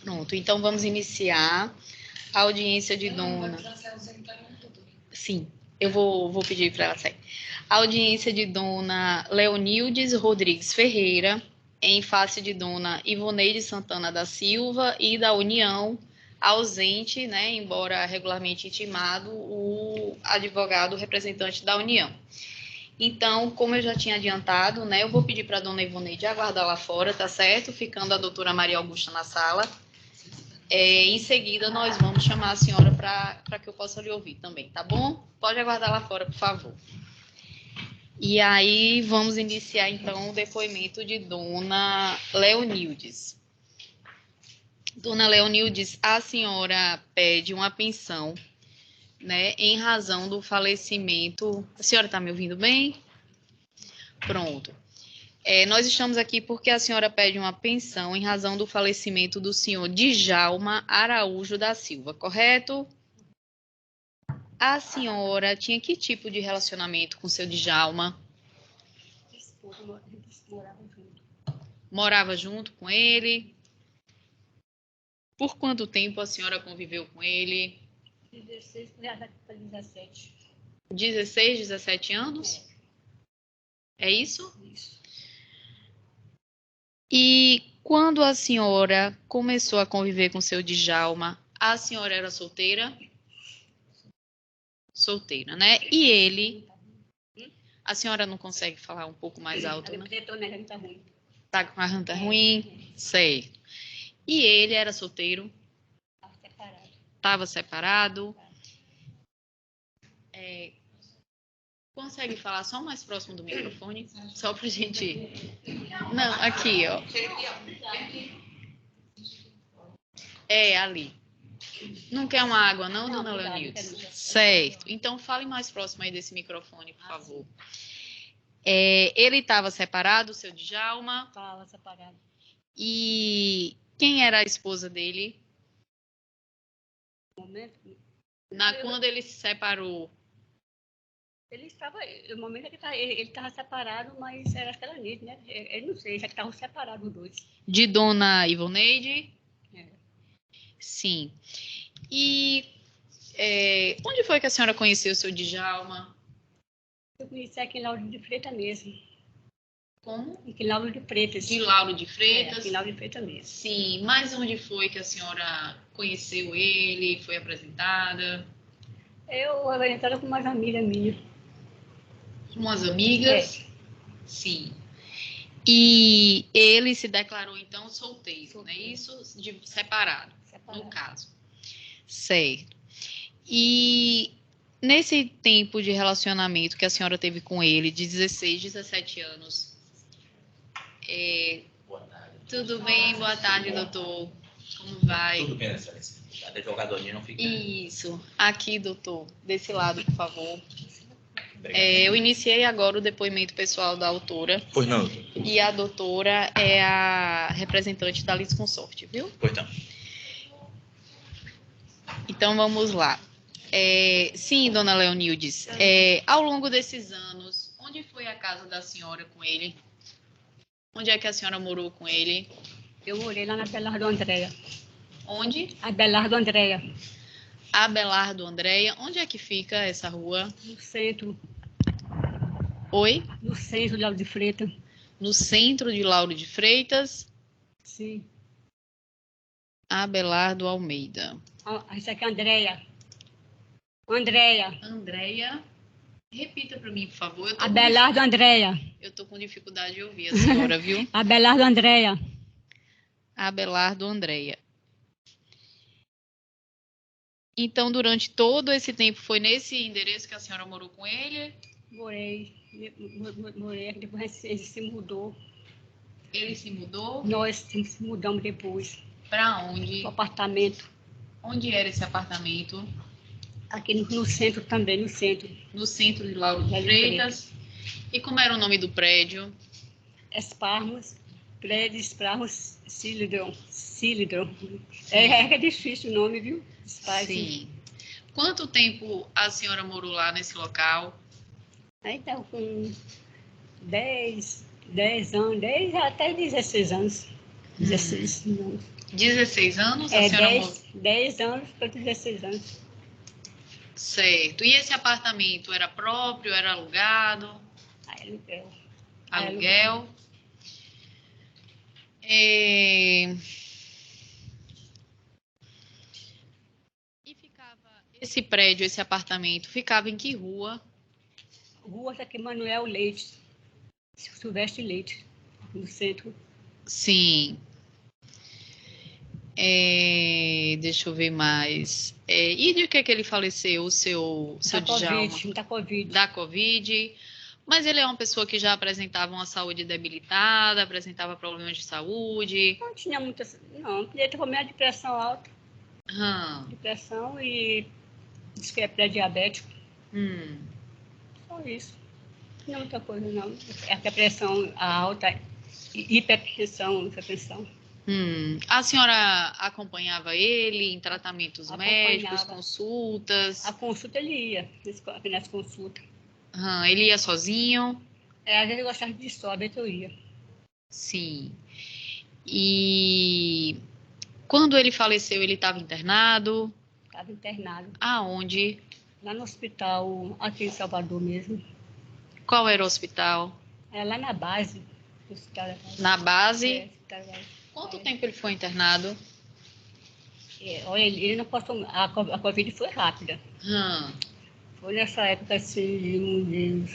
Pronto, então vamos iniciar a audiência de dona... Sim, eu vou pedir para ela sair. A audiência de dona Leonildes Rodrigues Ferreira, em face de dona Ivoneide Santana da Silva e da União, ausente, né, embora regularmente intimado, o advogado representante da União. Então, como eu já tinha adiantado, né, eu vou pedir para a dona Ivoneide aguardar lá fora, tá certo? Ficando a doutora Maria Augusta na sala. Em seguida, nós vamos chamar a senhora para que eu possa lhe ouvir também, tá bom? Pode aguardar lá fora, por favor. E aí, vamos iniciar, então, o depoimento de dona Leonildes. Dona Leonildes, a senhora pede uma pensão, né, em razão do falecimento... A senhora está me ouvindo bem? Pronto. Nós estamos aqui porque a senhora pede uma pensão em razão do falecimento do senhor Djalma Araújo da Silva, correto? A senhora tinha que tipo de relacionamento com o seu Djalma? Morava junto com ele? Por quanto tempo a senhora conviveu com ele? 16 para 17. 16, 17 anos? É isso? Isso. E quando a senhora começou a conviver com o seu Djalma, a senhora era solteira? Solteira, né? E ele... A senhora não consegue falar um pouco mais alto, né? Tá com a garganta ruim? Sei. E ele era solteiro? Estava separado. Consegue falar só mais próximo do microfone? Só pra gente... Não, aqui, ó. Ali. Não quer uma água, não, dona Leonildes? Certo. Então, fale mais próximo aí desse microfone, por favor. Ele estava separado, o seu Djalma? Estava separado. E quem era a esposa dele? Quando ele se separou? Ele estava... No momento que ele estava separado, mas era aquela nisso, né? Ele não sei, já que estavam separados os dois. De dona Ivoneide? É. Sim. E onde foi que a senhora conheceu o seu Djalma? Eu conheci aqui em Lauro de Freitas mesmo. Como? Aqui em Lauro de Freitas. De Lauro de Freitas? Aqui em Lauro de Freitas mesmo. Sim, mas onde foi que a senhora conheceu ele, foi apresentada? Eu apresentada com umas amigas minhas. Umas amigas? Sim. E ele se declarou, então, solteiro, né? Isso, separado, no caso. Certo. E nesse tempo de relacionamento que a senhora teve com ele, de 16, 17 anos... Boa tarde. Tudo bem? Boa tarde, doutor. Como vai? Tudo bem, excelência. A advogadorinha não fica... Isso. Aqui, doutor. Desse lado, por favor. Eu iniciei agora o depoimento pessoal da autora. Pois não, doutor. E a doutora é a representante da litisconsorte, viu? Pois não. Então, vamos lá. Sim, dona Leonildes. Ao longo desses anos, onde foi a casa da senhora com ele? Onde é que a senhora morou com ele? Eu morei lá na Abelardo Andréia. Onde? Abelardo Andréia. Abelardo Andréia. Onde é que fica essa rua? No centro. Oi? No centro de Lauro de Freitas. No centro de Lauro de Freitas? Sim. Abelardo Almeida. Essa aqui é a Andréia. Andréia. Andréia. Repita para mim, por favor. Abelardo Andréia. Eu estou com dificuldade de ouvir a senhora, viu? Abelardo Andréia. Abelardo Andréia. Então, durante todo esse tempo, foi nesse endereço que a senhora morou com ele? Morei, depois ele se mudou. Ele se mudou? Nós se mudamos depois. Para onde? O apartamento. Onde era esse apartamento? Aqui no centro também, no centro. No centro de Lauro de Freitas. E como era o nome do prédio? Esparmos, prédio Esparmos Cilindro. É difícil o nome, viu? Sim. Quanto tempo a senhora morou lá nesse local? Aí estava com 10 anos, até 16 anos. 16 anos. 16 anos? A senhora 10 anos para 16 anos. Certo. E esse apartamento era próprio, era alugado? Aluguel. Aluguel. E esse prédio, esse apartamento, ficava em que rua? Rua aqui, Manuel Leite, Silvestre Leite, no centro. Sim. Deixa eu ver mais. E de que ele faleceu, o seu Djalma? Da Covid. Da Covid. Mas ele é uma pessoa que já apresentava uma saúde debilitada, apresentava problemas de saúde? Não tinha muitas. Não, ele teve uma depressão alta. Depressão e diz que é pré-diabético. Só isso. Não é muita coisa, não. É que a pressão alta, hipertensão. A senhora acompanhava ele em tratamentos médicos, consultas? A consulta ele ia, nas consultas. Ele ia sozinho? Às vezes eu gostava de só, eu ia. Sim. E quando ele faleceu, ele estava internado? Estava internado. Aonde? Lá no hospital, aqui em Salvador mesmo. Qual era o hospital? Lá na base. Na base? Quanto tempo ele foi internado? Olha, ele não passou. A Covid foi rápida. Foi nessa época assim,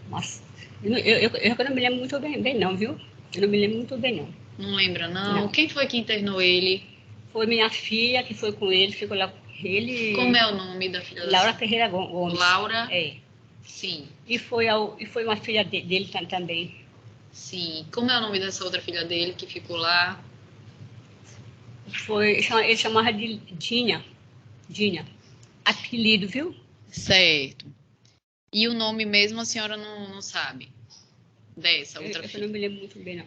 Mas eu não me lembro muito bem, não, viu? Eu não me lembro muito bem, não. Não lembra, não? Quem foi que internou ele? Foi minha filha que foi com ele, ficou lá com ele. Como é o nome da filha? Laura Ferreira Gomes. Laura? É. Sim. E foi uma filha dele também. Sim. Como é o nome dessa outra filha dele que ficou lá? Ele chamava de Dinha. Apelido, viu? Certo. E o nome mesmo a senhora não sabe? Dessa outra filha? Eu não me lembro muito bem, não.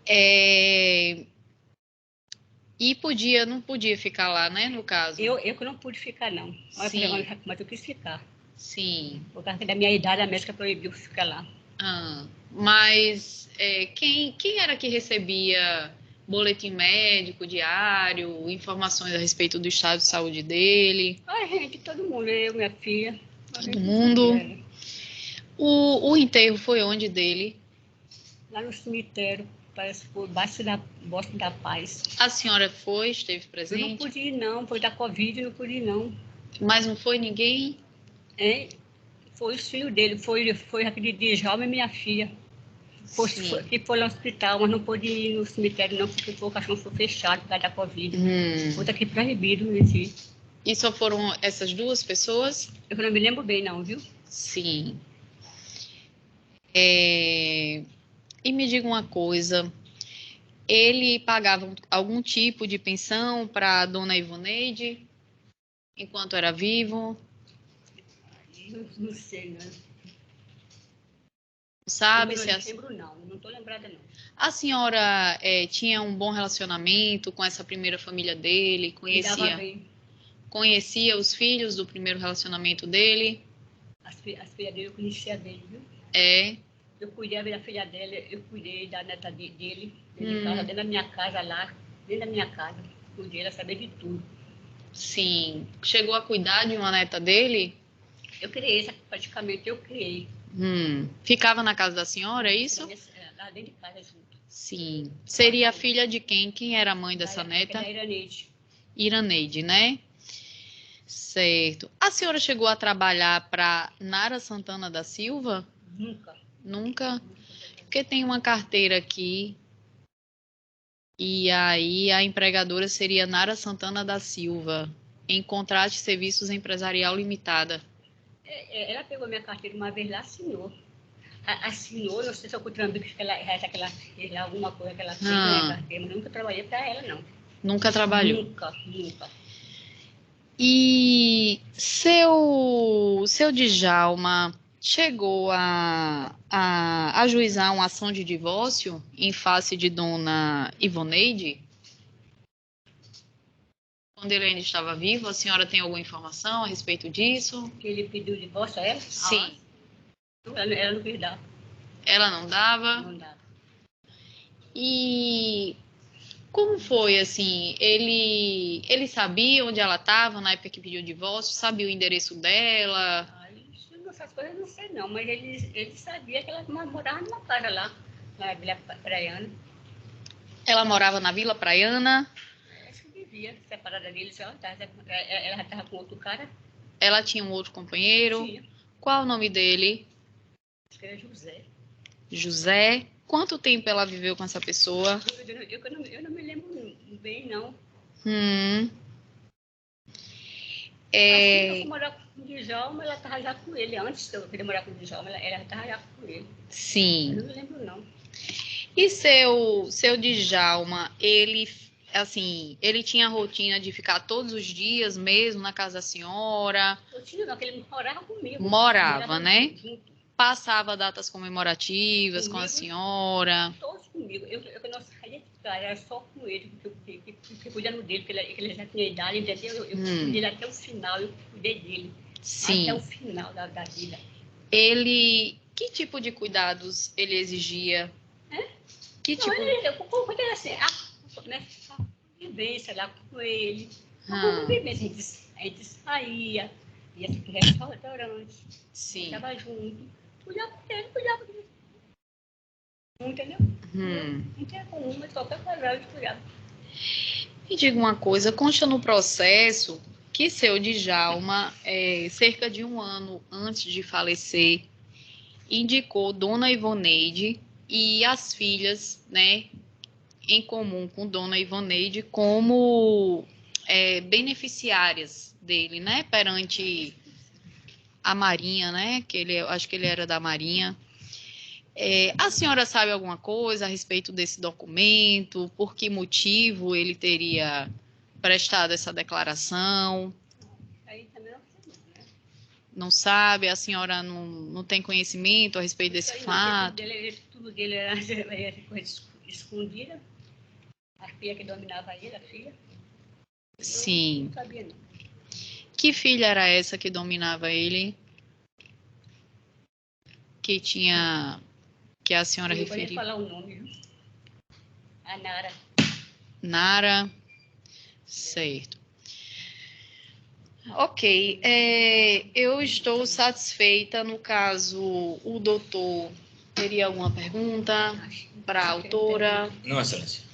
E não podia ficar lá, né, no caso? Eu não pude ficar, não. Mas eu quis ficar. Sim. Por causa da minha idade, a médica proibiu ficar lá. Mas quem era que recebia boletim médico diário, informações a respeito do estado de saúde dele? Gente, todo mundo, eu, minha filha. Todo mundo? O enterro foi onde dele? Lá no cemitério, parece por baixo da Bosta da Paz. A senhora esteve presente? Eu não pude ir, não, por da Covid, não pude ir, não. Mas não foi ninguém? Foi os filhos dele, foi aquele Djalma e minha filha. Que foi lá no hospital, mas não pôde ir no cemitério, não, porque o caixão foi fechado por causa da Covid. Foi aqui proibido esse. E só foram essas duas pessoas? Eu não me lembro bem, não, viu? Sim. E me diga uma coisa, ele pagava algum tipo de pensão para a dona Ivoneide enquanto era vivo? Não sei, né? Sabe? Eu não lembro, não estou lembrada, não. A senhora tinha um bom relacionamento com essa primeira família dele? Conhecia os filhos do primeiro relacionamento dele? As filhas dele, eu conhecia dele, viu? Eu cuidei da filha dele, eu cuidei da neta dele, dentro da minha casa lá, dentro da minha casa. Cuidei, ela sabia de tudo. Sim. Chegou a cuidar de uma neta dele? Eu criei, praticamente eu criei. Ficava na casa da senhora, é isso? Lá dentro de casa, junto. Sim. Seria a filha de quem? Quem era a mãe dessa neta? Da Iraneide. Iraneide, né? Certo. A senhora chegou a trabalhar para Nara Santana da Silva? Nunca? Porque tem uma carteira aqui e aí a empregadora seria Nara Santana da Silva, em contrato de serviços empresarial limitada. Ela pegou minha carteira uma vez lá, assinou. Assinou, não sei se eu Cutrambico, que ela fez lá alguma coisa que ela fez na minha carteira, mas nunca trabalhei para ela, não. Nunca trabalhou? Nunca. E seu Djalma chegou a ajuizar uma ação de divórcio em face de dona Ivoneide? Quando ele ainda estava vivo, a senhora tem alguma informação a respeito disso? Que ele pediu divórcio a ela? Sim. Ela não quis dar. Ela não dava? Não dava. E Como foi, assim, ele sabia onde ela estava na época que pediu o divórcio? Sabia o endereço dela? Essas coisas eu não sei não, mas ele sabia que ela morava numa casa lá, na Vila Praiana. Ela morava na Vila Praiana? Acho que vivia separada deles, ela já estava com outro cara. Ela tinha um outro companheiro? Tinha. Qual o nome dele? Acho que era José. José. Quanto tempo ela viveu com essa pessoa? Eu não me lembro bem, não. Assim que eu fui morar com o Djalma, ela estava já com ele. Antes de eu vir morar com o Djalma, ela estava já com ele. Sim. Eu não me lembro, não. E seu Djalma, ele, assim, ele tinha a rotina de ficar todos os dias mesmo na casa da senhora? Eu tinha, não, porque ele morava comigo. Morava, né? Junto. Passava datas comemorativas com a senhora? Todos comigo. Eu não saía de casa, era só com ele, porque eu cuidando dele, porque ele já tinha idade, entendeu? Eu cuidei dele até o final, eu cuidei dele. Sim. Até o final da vida. Que tipo de cuidados ele exigia? Que não, tipo... ele assim, a convivência lá com ele. A convivência, a gente saía, ia para o restaurante, estava junto, cuidava dele, entendeu? Não tinha como, mas qualquer coisa a gente cuidava. Me diga uma coisa, consta no processo que seu Djalma, cerca de 1 ano antes de falecer, indicou Dona Ivoneide e as filhas, né, em comum com Dona Ivoneide, como beneficiárias dele, né, perante a Marinha, né, acho que ele era da Marinha. A senhora sabe alguma coisa a respeito desse documento? Por que motivo ele teria prestado essa declaração? Aí também não sei, né? Não sabe? A senhora não tem conhecimento a respeito desse fato? Tudo dele era coisa escondida. A filha que dominava ele, a filha. Sim. Eu não sabia, não. Que filha era essa que dominava ele? Que a senhora referiu? Eu vou falar o nome, viu? A Nara. Nara, certo. Ok, eu estou satisfeita. No caso, o doutor teria alguma pergunta para a autora? Não, excelência.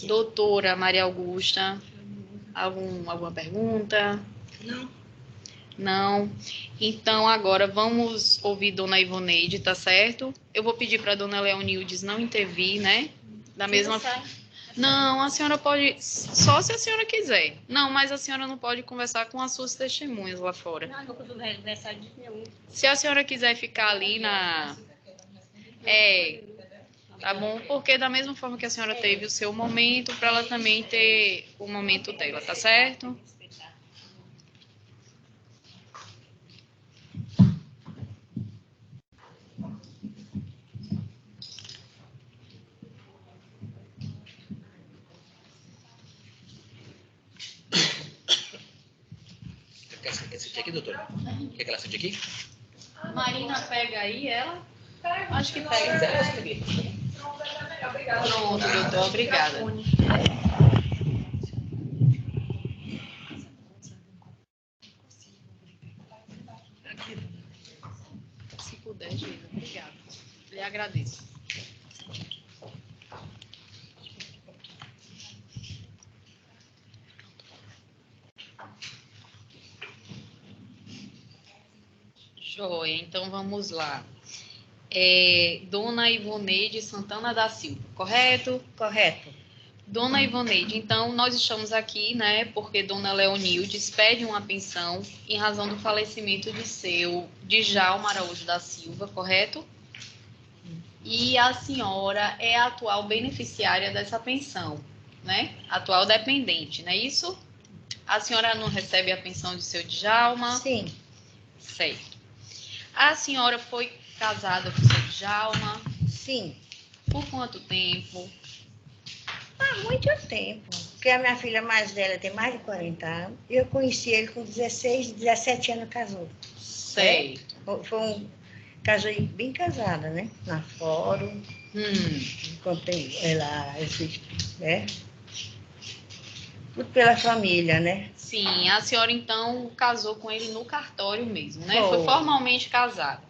Doutora Maria Augusta, alguma pergunta? Não. Não. Então, agora vamos ouvir Dona Ivoneide, tá certo? Eu vou pedir para Dona Leonildes não intervir, né? Da mesma forma. Não, a senhora pode, só se a senhora quiser. Não, mas a senhora não pode conversar com as suas testemunhas lá fora. Não costumo conversar de nenhum. Se a senhora quiser ficar ali tá bom? Porque da mesma forma que a senhora teve o seu momento, para ela também ter o momento dela, tá certo? Quer sentir aqui, doutora? Quer que ela sente aqui? Marina, pega aí ela. Acho que pega. Pronto, doutor, obrigada. Se puder, Gina, obrigada. Lhe agradeço. Joia, então vamos lá. Dona Ivoneide Santana da Silva, correto? Correto. Dona Ivoneide, então nós estamos aqui, né, porque Dona Leonildes pede uma pensão em razão do falecimento de seu Djalma Araújo da Silva, correto? E a senhora é a atual beneficiária dessa pensão, né? Atual dependente, não é isso? A senhora não recebe a pensão de seu Djalma? Sim. Certo. A senhora foi casada com seu Djalma? Sim. Por quanto tempo? Há muito tempo. Porque a minha filha mais velha tem mais de 40 anos. E eu conheci ele com 16, 17 anos casou. Certo. Casou bem casada, né? Na fórum. Contei ela, né? Tudo pela família, né? Sim, a senhora então casou com ele no cartório mesmo, né? Foi. Foi formalmente casada.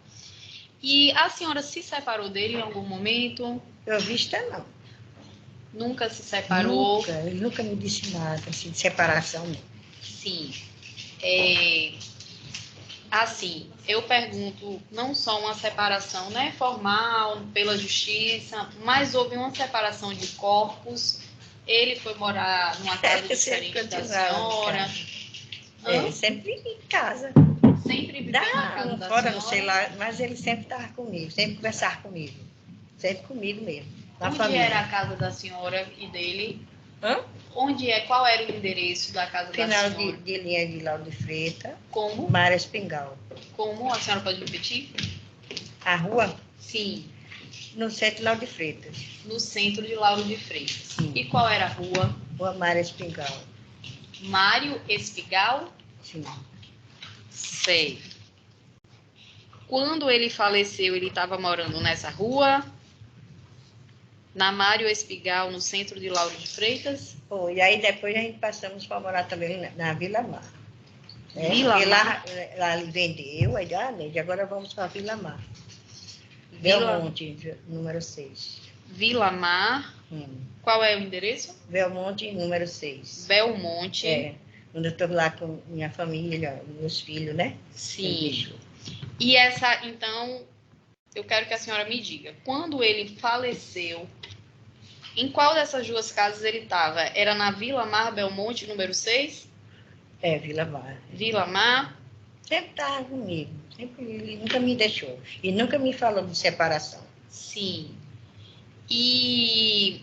E a senhora se separou dele em algum momento? Eu vista não. Nunca se separou? Nunca, ele nunca me disse nada, assim, de separação. Não. Sim. Assim, eu pergunto não só uma separação, né, formal, pela justiça, mas houve uma separação de corpos. Ele foi morar numa casa diferente da senhora. Sempre em casa. Sempre viveu na casa da fora, senhora? Não sei lá, mas ele sempre estava comigo, sempre conversava comigo. Sempre comigo mesmo. Onde era a casa da senhora e dele? Hã? Qual era o endereço da casa da senhora? Final de linha de Lauro de Freitas. Como? Mário Espingal. Como? A senhora pode repetir? A rua? Sim. No centro de Lauro de Freitas. No centro de Lauro de Freitas. Sim. E qual era a rua? Rua Mário Espingal. Mário Espigal? Sim. Sei. Quando ele faleceu, ele estava morando nessa rua? Na Mário Espigal, no centro de Lauro de Freitas? E aí depois a gente passamos para morar também na Vila Mar. Né? Vila Mar? Lá ele vendeu, aí Neide, agora vamos para Vila Mar. Belmonte, número 6. Vila Mar. Qual é o endereço? Belmonte, número 6. Belmonte. Onde eu estou lá com minha família, meus filhos, né? Sim. E então, eu quero que a senhora me diga, quando ele faleceu, em qual dessas duas casas ele estava? Era na Vila Mar, Belmonte, número 6? Vila Mar. Vila Mar. Sempre estava comigo, ele nunca me deixou. E nunca me falou de separação. Sim. E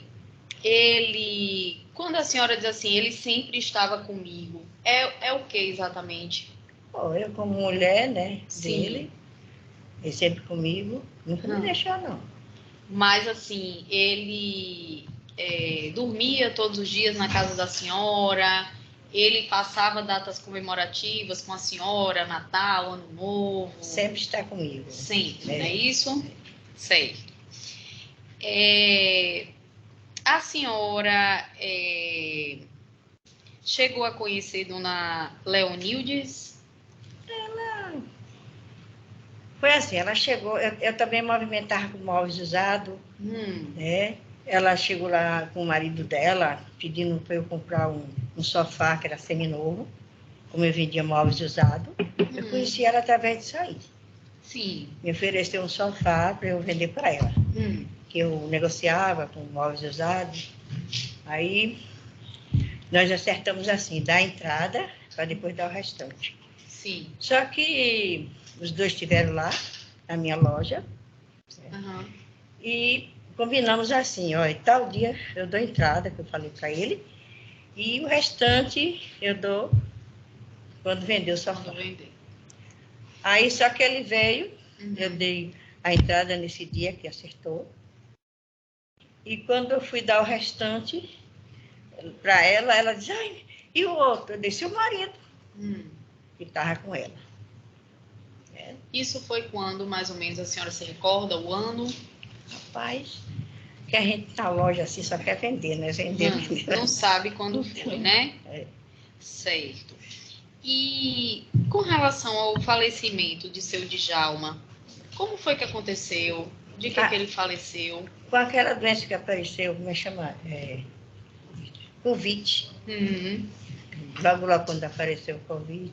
ele, quando a senhora diz assim, ele sempre estava comigo, é o que exatamente? Eu como mulher, né, Sim. dele, ele sempre comigo, nunca me deixou, não. Mas assim, ele dormia todos os dias na casa da senhora, ele passava datas comemorativas com a senhora, Natal, Ano Novo? Sempre está comigo. Sempre, não é isso? Certo. A senhora chegou a conhecer Dona Leonildes? Ela foi assim, ela chegou, eu também movimentava com móveis usados, né? Ela chegou lá com o marido dela, pedindo para eu comprar um sofá que era seminovo, como eu vendia móveis usados. Eu conheci ela através disso aí. Sim. Me ofereceu um sofá para eu vender para ela. Que eu negociava com móveis usados. Aí nós acertamos assim, dar a entrada para depois dar o restante. Sim. Só que os dois estiveram lá, na minha loja, e combinamos assim, tal dia eu dou entrada, que eu falei para ele, e o restante eu dou quando vender o sofá. Aí só que ele veio, eu dei a entrada nesse dia que acertou, e quando eu fui dar o restante para ela, ela disse, e o outro? Eu disse, o marido, que estava com ela. Isso foi quando, mais ou menos, a senhora se recorda, o ano? Rapaz, que a gente na loja assim só quer vender, né? Não sabe quando foi, né? Certo. E com relação ao falecimento de seu Djalma, como foi que aconteceu? De que ele faleceu? Com aquela doença que apareceu, como é chamada? Covid. Logo quando apareceu o Covid,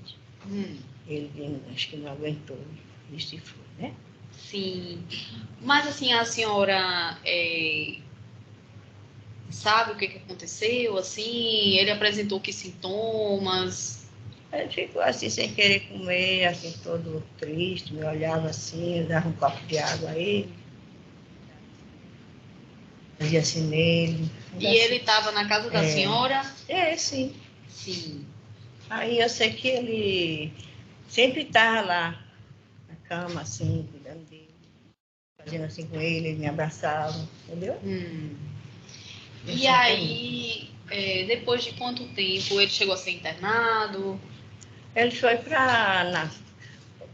ele acho que não aguentou. Isso foi, né? Sim. Mas assim, a senhora sabe o que aconteceu? Assim, ele apresentou que sintomas? Ele ficou assim, sem querer comer, assim, todo triste, me olhava assim, eu dava um copo de água a ele. Fazia assim nele. E ele estava na casa da senhora? Sim. Sim. Aí eu sei que ele sempre estava lá, na cama, assim, cuidando dele, fazendo assim com ele me abraçava, entendeu? E aí, depois de quanto tempo ele chegou a ser internado? Ele foi para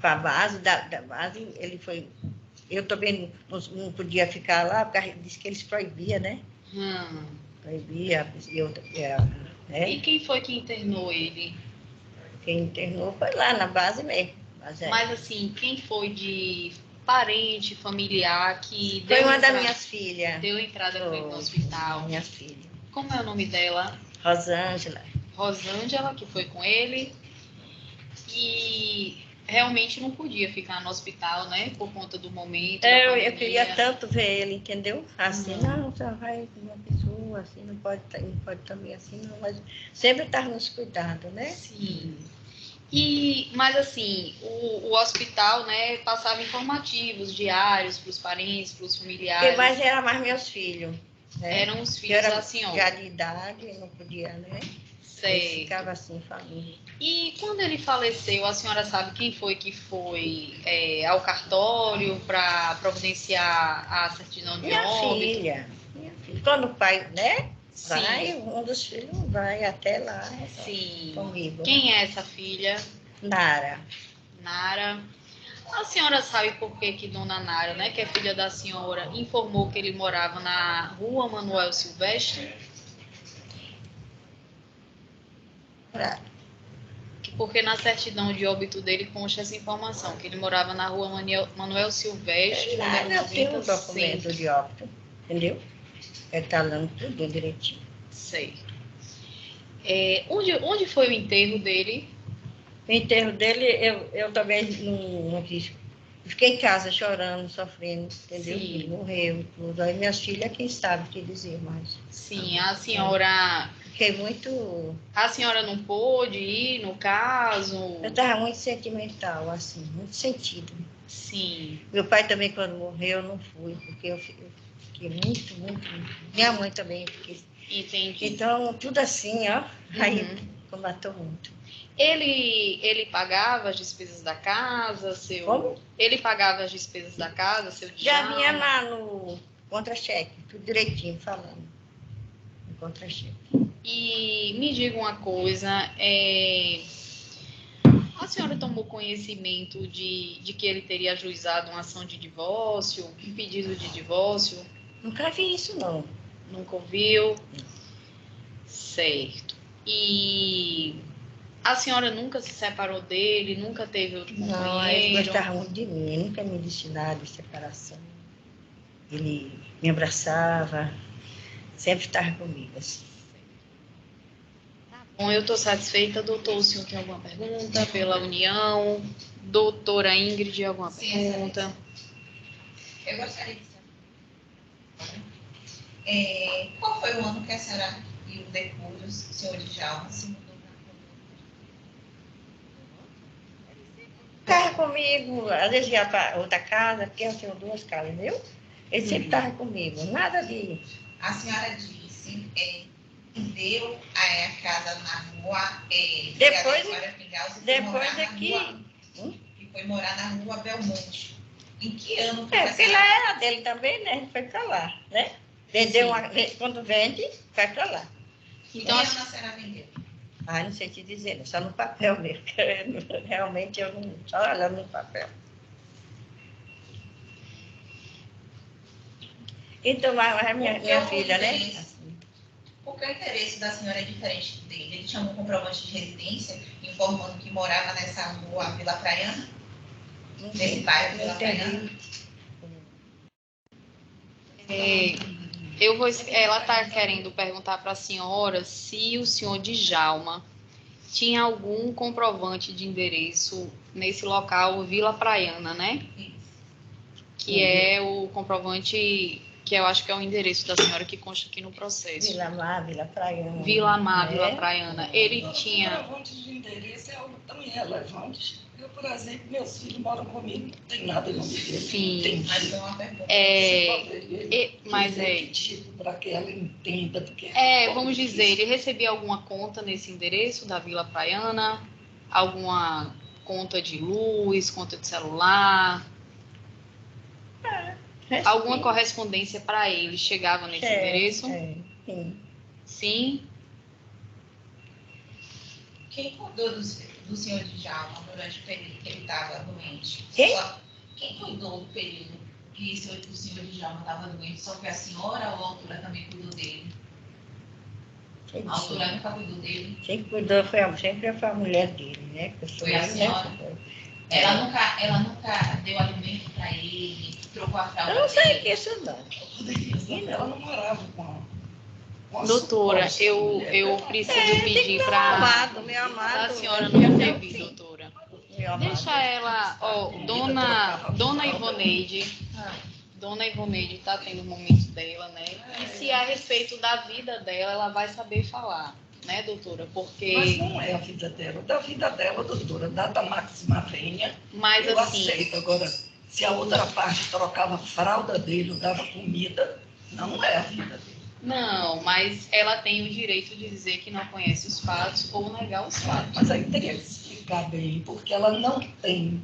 a base, da base, ele foi... Eu também não podia ficar lá, porque disse que eles proibiam, né? proibia. Né? E quem foi que internou ele? Quem internou foi lá na base mesmo. Mas assim, quem foi de parente, familiar que foi uma das minhas filhas. Deu entrada para ele no hospital? Minha filha. Como é o nome dela? Rosângela. Rosângela, que foi com ele. E realmente não podia ficar no hospital, né? Por conta do momento. Eu queria tanto ver ele, entendeu? Assim, não, só vai com uma pessoa, assim, não pode também assim, não, mas sempre estar nos cuidados, né? Sim. Mas assim, o hospital, né, passava informativos diários para os parentes, para os familiares. Mas era mais meus filhos. Né? Eram os filhos da senhora. Já de idade, não podia, né? Certo. Ficava assim, família. E quando ele faleceu, a senhora sabe quem foi que foi ao cartório para providenciar a certidão de óbito? Minha filha. Quando o pai, né? Sim. Vai, um dos filhos vai até lá. Sim. Comigo. Quem é essa filha? Nara. Nara. A senhora sabe por que Dona Nara, né, que é filha da senhora, informou que ele morava na Rua Manuel Silvestre? Porque na certidão de óbito dele consta essa informação, que ele morava na Rua Manuel Silvestre, número 90. Tem um documento de óbito, entendeu? Está lá tudo direitinho. Sei. Onde foi o enterro dele? O enterro dele, eu também não quis. Fiquei em casa chorando, sofrendo, entendeu? Sim. Ele morreu e tudo. Aí minhas filhas, quem sabe que dizer mais. Sim, a senhora... Fiquei muito... A senhora não pôde ir, no caso? Eu estava muito sentimental, assim, muito sentido. Sim. Meu pai também, quando morreu, eu não fui, porque eu fiquei muito... Minha mãe também, fiquei... Entendi. Então, tudo assim, ó, aí combatou muito. Ele pagava as despesas da casa, Como? Ele pagava as despesas da casa, seu Já vinha lá no contra-cheque, tudo direitinho falando. No contra-cheque. E me diga uma coisa, a senhora tomou conhecimento de que ele teria ajuizado uma ação de divórcio, um pedido de divórcio? Nunca vi isso, não. Nunca ouviu? Certo. E a senhora nunca se separou dele? Nunca teve outro companheiro? Não, ele gostava muito de mim, nunca me disse nada de separação. Ele me abraçava, sempre estava comigo, assim. Bom, eu estou satisfeita. Doutor, o senhor tem alguma pergunta pela união? Doutora Ingrid, alguma pergunta? Eu gostaria de saber. Qual foi o ano que a senhora e o depois o senhor Djalma se mudou Estava comigo, às vezes ia para outra casa, porque eu tenho 2 casas, viu? Ele sempre estava comigo, nada de... A senhora disse deu a casa na rua... depois daqui... E foi morar na rua Belmonte. Em que ano? Porque lá era dele também, né? Ele foi para lá, né? Vendeu quando vende, vai para lá. Então, a senhora vendeu? Ah, não sei te dizer, só no papel mesmo. Realmente eu não... Só olhando no papel. Então, mas minha filha, né? Por que o interesse da senhora é diferente dele? Ele tinha um comprovante de residência informando que morava nessa rua Vila Praiana? Nesse bairro Vila Praiana? Ela está querendo perguntar para a senhora se o senhor Djalma tinha algum comprovante de endereço nesse local Vila Praiana, né? Isso. Que é o comprovante, que eu acho que é o endereço da senhora que consta aqui no processo. Vila Mar, Vila Praiana. Vila Mar, Vila Praiana. Ele tinha... O comprovante de endereço é algo tão relevante. Eu, por exemplo, meus filhos moram comigo, não tem nada no endereço. Sim. Mas é uma pergunta. Mas para que ela entenda. Porque vamos dizer, ele recebia alguma conta nesse endereço da Vila Praiana? Alguma conta de luz, conta de celular? Alguma correspondência para ele chegava nesse endereço? Sim. Sim? Quem cuidou do senhor Djalma durante o período que ele estava doente? Quem? Quem cuidou do período que o senhor Djalma estava doente? Só foi a senhora ou a autora também cuidou dele? A doutora nunca cuidou dele? Quem cuidou sempre foi a mulher dele, né? Foi a senhora? Ela nunca deu alimento para ele, trocou a fralda Eu não sei dele? o que é isso, não. Ela não morava com a Doutora, suposta eu mulher. preciso pedir para Meu amado. a senhora não intervir, doutora. Meu amado. Deixa ela, ó, Dona Ivoneide. Dona Ivoneide está tendo momentos dela, né? E se a respeito da vida dela, ela vai saber falar, né, doutora? Porque... Mas não é a vida dela. Da vida dela, doutora, data máxima venha, Mas eu assim, aceito. Agora, se a outra parte trocava a fralda dele ou dava comida, não é a vida dele. não, mas ela tem o direito de dizer que não conhece os fatos ou negar os fatos. Mas aí teria que explicar bem, porque ela não tem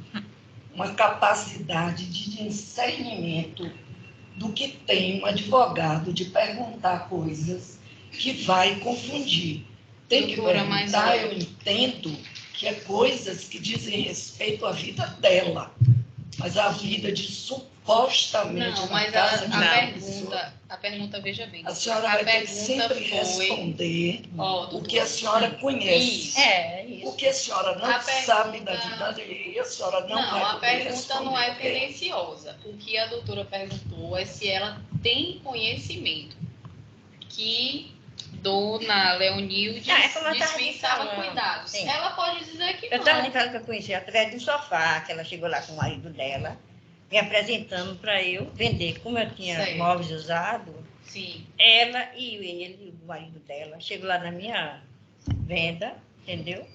uma capacidade de discernimento do que tem um advogado de perguntar coisas que vai confundir. Tem que Doutora, perguntar, mas eu entendo que é coisas que dizem respeito à vida dela, mas a vida de supostamente Não, uma mas casa de uma pessoa. a pergunta, veja bem. A senhora a vai ter que pergunta sempre foi... responder Ó, o que a senhora conhece. Isso. Isso. O que a senhora não A sabe da pergunta- vida dele, a senhora não vai Não, a poder pergunta não é responder. tendenciosa. O que a doutora perguntou é se ela tem conhecimento que Dona Leonilde Não, é como eu tava dispensava falando. cuidados. Sim. Ela pode dizer que Eu não. estava lhe falando que eu conheci através de um sofá, que ela chegou lá com o marido dela, me apresentando para eu vender. Como eu tinha Certo. móveis usados, Sim. ela e ele, o marido dela, chegou lá na minha venda, entendeu?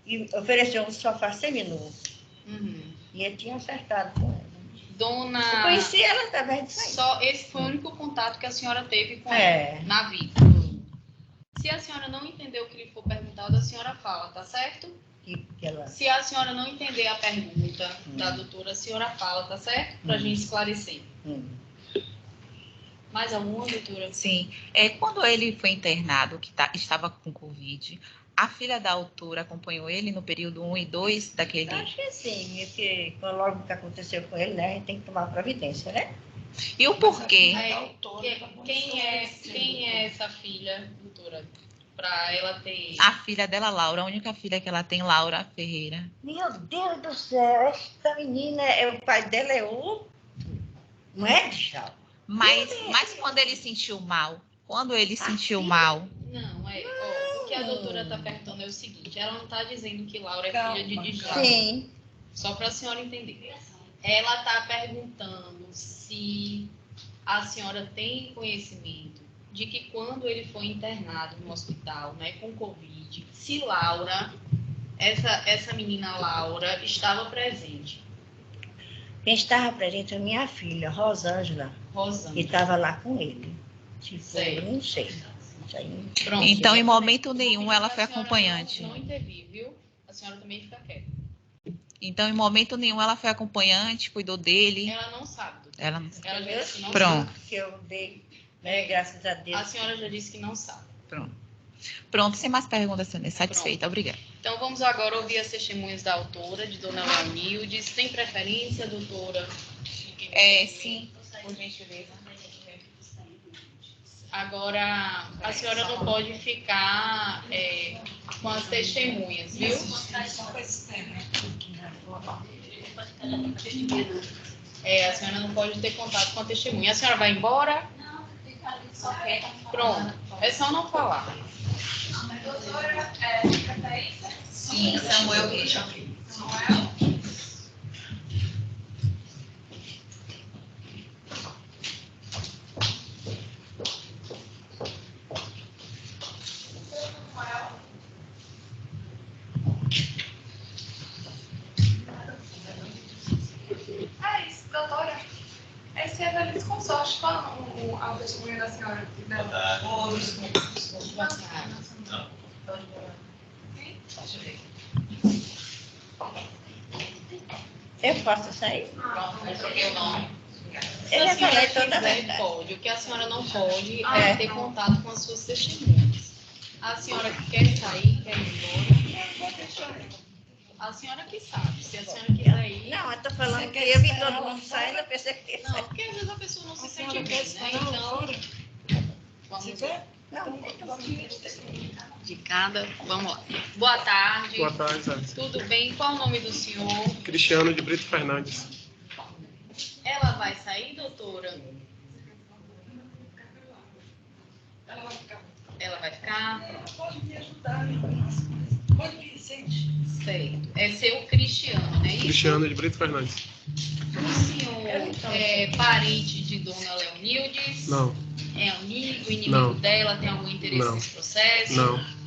E ofereceu um sofá seminu. Uhum. E ele tinha acertado com ela. Dona... Eu conheci ela através disso aí. Só esse foi o único contato que a senhora teve com É. ela na vida. Se a senhora não entendeu o que lhe for perguntado, a senhora fala, tá certo? Que ela... Se a senhora não entender a pergunta da doutora, a senhora fala, tá certo? Pra gente esclarecer. Mais alguma, doutora? Sim. Quando ele foi internado, que estava com Covid, a filha da autora acompanhou ele no período 1 e 2 daquele... Acho que sim, porque logo que aconteceu com ele, né, a gente tem que tomar providência, né? E o porquê? Quem é essa filha, doutora? Para ela ter... A filha dela, Laura, a única filha que ela tem, Laura Ferreira. Meu Deus do céu, essa menina, o pai dela é outro. Não é, Djalma? Mas quando ele sentiu mal, Não, o que a doutora está perguntando é o seguinte, ela não está dizendo que Laura é filha de Djalma. Sim. Só para a senhora entender. Ela está perguntando se a senhora tem conhecimento de que quando ele foi internado no hospital, né, com Covid, se Laura, essa menina Laura, estava presente. Quem estava presente é minha filha, Rosângela, que estava lá com ele. Eu não sei. Pronto. Então, em momento nenhum, ela foi acompanhante. Não intervi, viu? A senhora também fica quieta. Então, em momento nenhum, ela foi acompanhante, cuidou dele. Ela não sabe. Ela não sabe. Ela já disse que não Pronto. sabe. Que eu dei, né, graças a Deus. A senhora já disse que não sabe. Pronto, sem mais perguntas, senhora. Satisfeita. Obrigada. Então, vamos agora ouvir as testemunhas da autora, de Dona Leonildes. Tem preferência, doutora? Sim, por gentileza. Agora, a senhora não pode ficar com as testemunhas, viu? A senhora não pode ter contato com a testemunha. A senhora vai embora? Não, fica ali só quieta. Pronto, é só não falar. Doutora, preferência? Sim, Samuel Queixa. Samuel? Doutora, esse é da Liz Consórcio, qual a testemunha da senhora? Eu posso sair? Pronto, eu troquei o nome. Se Eu a já senhora falei toda a quiser, verdade. pode. O que a senhora não pode é ter contato com as suas testemunhas. A senhora quer sair, quer ir embora? A senhora que sabe. Se a senhora quiser ir... Não, eu estou falando que eu vi todo mundo saindo, eu pensei que... Não, porque às vezes a pessoa não se sente bem, né? Então, vamos Você quer? Não, de cada. Vamos lá. Boa tarde. Boa tarde, Alice. Tudo bem? Qual o nome do senhor? Cristiano de Brito Fernandes. Ela vai sair, doutora? Ela vai ficar? Ela pode me ajudar em algumas coisas. Pode vir, sente. Certo. É seu Cristiano, né? Cristiano de Brito Fernandes. O senhor é parente de Dona Leonildes? Não. É amigo, inimigo Não. dela? Tem algum interesse Não. nesse processo? Não.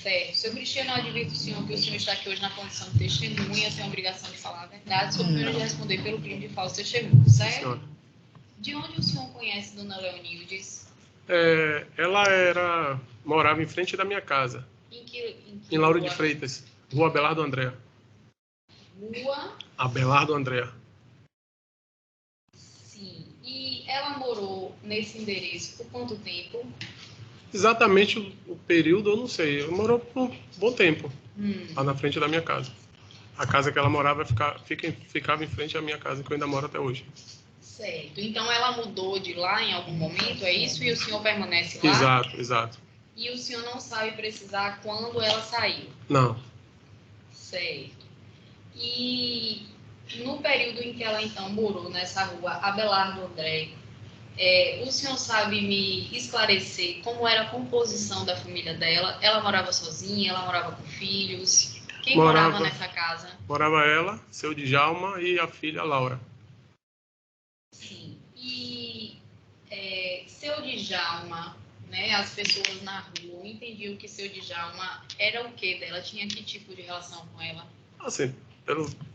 Certo. Seu Cristiano, eu advirto o senhor que o senhor está aqui hoje na condição de testemunha, tem a obrigação de falar a verdade, sob pena de responder pelo crime de falso testemunho, certo? Senhora. De onde o senhor conhece Dona Leonildes? Ela morava em frente da minha casa, em Lauro de Freitas, Rua Abelardo André. Rua? Abelardo André. Sim. E ela morou nesse endereço por quanto tempo? Exatamente o período, eu não sei. Ela morou por um bom tempo, lá na frente da minha casa. A casa que ela morava ficava em frente à minha casa, que eu ainda moro até hoje. Certo. Então ela mudou de lá em algum momento, é isso? E o senhor permanece lá? Exato, exato. E o senhor não sabe precisar quando ela saiu? Não. Certo. E no período em que ela então morou nessa rua Abelardo André, o senhor sabe me esclarecer como era a composição da família dela? Ela morava sozinha? Ela morava com filhos? Quem morava nessa casa? Morava ela, seu Djalma e a filha Laura. Sim. E seu Djalma, né, as pessoas na rua entendiam que seu Djalma era o que dela? Tinha que tipo de relação com ela? Assim,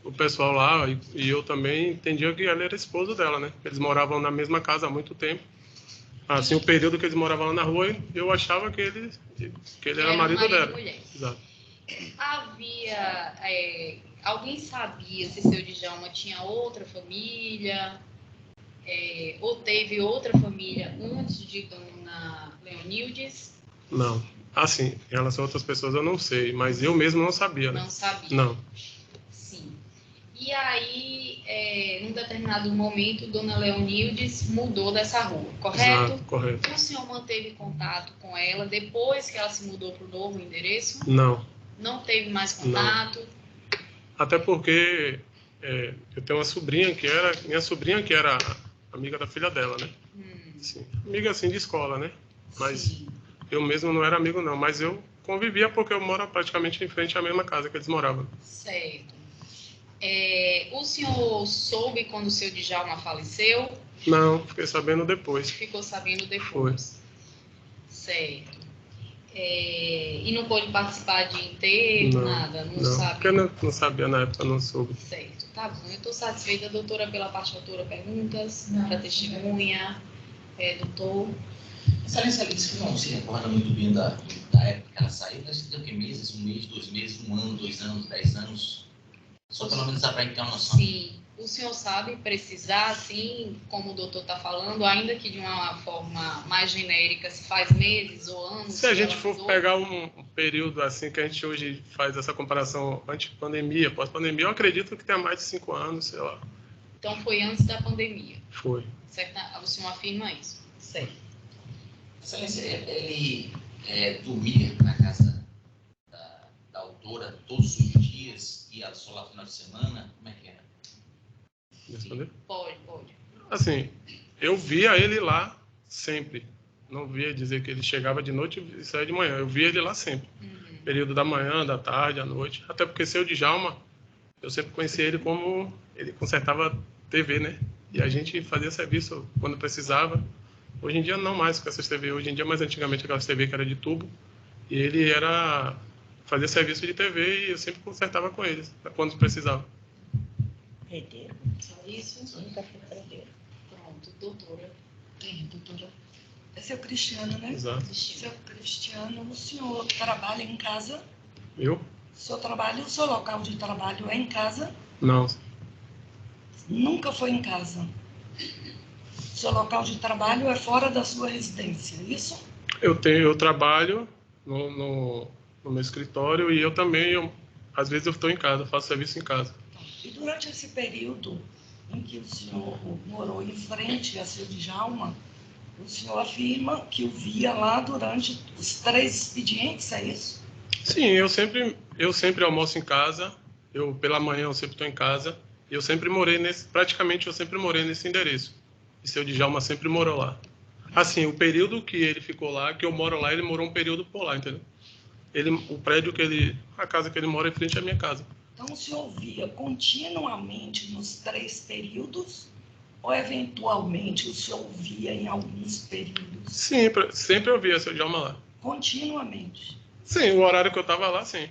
o pessoal lá e eu também entendia que ela era esposo dela, né? Eles moravam na mesma casa há muito tempo. Assim, o período que eles moravam lá na rua, eu achava que ele era marido dela. Mulher. Exato. Havia... alguém sabia se seu Djalma tinha outra família? Ou teve outra família antes de Dona Leonildes? Não. Assim, em relação a outras pessoas eu não sei, mas eu mesmo não sabia, né? Não sabia? Não. Sim. E aí, num determinado momento, Dona Leonildes mudou dessa rua, correto? Exato, correto. O senhor manteve contato com ela depois que ela se mudou para o novo endereço? Não. Não teve mais contato? Não. Até porque eu tenho uma sobrinha minha sobrinha que era amiga da filha dela, né? Sim. Amiga assim de escola, né? Mas Sim. eu mesmo não era amigo não, mas eu convivia porque eu moro praticamente em frente à mesma casa que eles moravam. Certo. O senhor soube quando o seu Djalma faleceu? Não, fiquei sabendo depois. Ficou sabendo depois. Foi. Certo. E não pôde participar de enterro, nada? Não sabe? Porque eu não sabia na época, não soube. Certo, tá bom. Eu estou satisfeita, doutora, pela parte autora. Perguntas para testemunha? Doutor? Excelência, ela disse que não se recorda muito bem da época que ela saiu. Deve ter o que meses? 1 mês, 2 meses, 1 ano, 2 anos, 10 anos? Só pelo menos para ter uma noção. Sim. O senhor sabe precisar, assim, como o doutor está falando, ainda que de uma forma mais genérica, se faz meses ou anos? Se a gente for pegar um período assim que a gente hoje faz essa comparação antes-pandemia, pós-pandemia, eu acredito que tenha mais de 5 anos, sei lá. Então foi antes da pandemia? Foi. Certo? O senhor afirma isso? Certo. Excelência, ele dormia na casa da autora todos os dias, ia só lá no final de semana? Como é que era? Responder? Pode. Assim, eu via ele lá sempre. Não via dizer que ele chegava de noite e saía de manhã. Eu via ele lá sempre. Período da manhã, da tarde, à noite. Até porque seu Djalma, eu sempre conheci ele como... Ele consertava TV, né? E a gente fazia serviço quando precisava. Hoje em dia não mais com essas TV. Hoje em dia, mas antigamente aquelas TV que era de tubo. E ele fazia serviço de TV e eu sempre consertava com eles quando precisava. Herdeiro. Só isso? Nunca fui herdeiro. Pronto, doutora. Doutora. É seu Cristiano, né? Exato. Seu Cristiano, o senhor trabalha em casa? Eu? O seu local de trabalho é em casa? Não. Nunca foi em casa. Seu local de trabalho é fora da sua residência, isso? Eu trabalho no meu escritório e eu também, às vezes eu estou em casa, faço serviço em casa. E durante esse período em que o senhor morou em frente a seu Djalma, O senhor afirma que o via lá durante os 3 expedientes, é isso? Sim, eu sempre almoço em casa. Pela manhã eu sempre estou em casa. Eu sempre morei praticamente eu sempre morei nesse endereço. E seu Djalma sempre morou lá. Assim, o período que ele ficou lá, que eu moro lá, ele morou um período por lá, entendeu? A casa que ele mora é em frente à minha casa. Então o senhor via continuamente nos 3 períodos ou eventualmente o senhor via em alguns períodos? Sim, sempre eu via seu Djalma lá. Continuamente? Sim, o horário que eu estava lá, sim.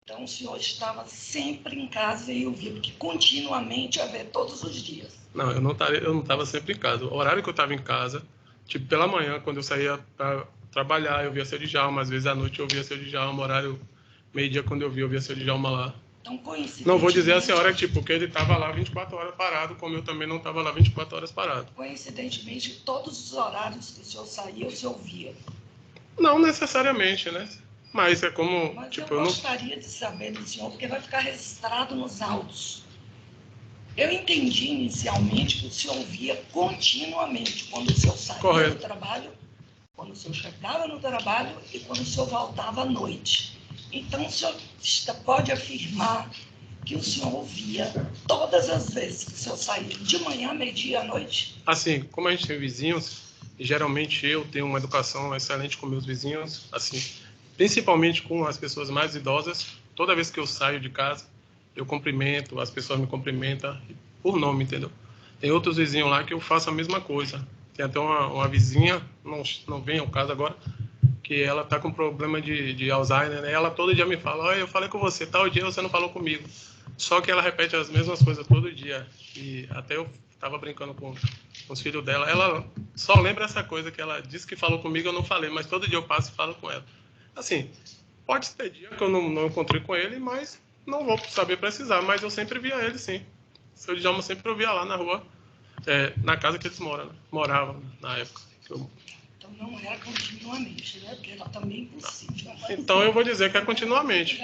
Então o senhor estava sempre em casa e eu via, porque continuamente eu via todos os dias. Não, eu não estava sempre em casa. O horário que eu estava em casa, tipo pela manhã, quando eu saía para trabalhar, eu via seu Djalma. Às vezes à noite eu via seu Djalma. Horário meio-dia, quando eu via seu Djalma lá. Então, coincidentemente... Não vou dizer a senhora, tipo, que ele estava lá 24 horas parado, como eu também não estava lá 24 horas parado. Coincidentemente, todos os horários que o senhor saía, o senhor via? Não necessariamente, né? Mas é como... Mas tipo, eu gostaria de saber do senhor, porque vai ficar registrado nos autos. Eu entendi inicialmente que o senhor via continuamente quando o senhor saía do trabalho, quando o senhor chegava no trabalho e quando o senhor voltava à noite. Então, o senhor pode afirmar que o senhor ouvia todas as vezes que o senhor saía, de manhã, meio-dia, à noite? Assim, como a gente tem vizinhos, e geralmente eu tenho uma educação excelente com meus vizinhos, assim, principalmente com as pessoas mais idosas. Toda vez que eu saio de casa, eu cumprimento, as pessoas me cumprimentam por nome, entendeu? Tem outros vizinhos lá que eu faço a mesma coisa. Tem até uma vizinha, não vem ao caso agora, que ela tá com problema de Alzheimer, né? Ela todo dia me fala: olha, eu falei com você, tal dia você não falou comigo. Só que ela repete as mesmas coisas todo dia. E até eu estava brincando com os filhos dela. Ela só lembra essa coisa que ela disse que falou comigo, eu não falei, mas todo dia eu passo e falo com ela. Assim, pode ter dia que eu não encontrei com ele, mas não vou saber precisar. Mas eu sempre via ele, sim. Seu Djalma sempre eu via lá na rua, na casa que eles moravam na época. Então não era continuamente, né? Porque era também impossível. Então eu vou dizer que é continuamente.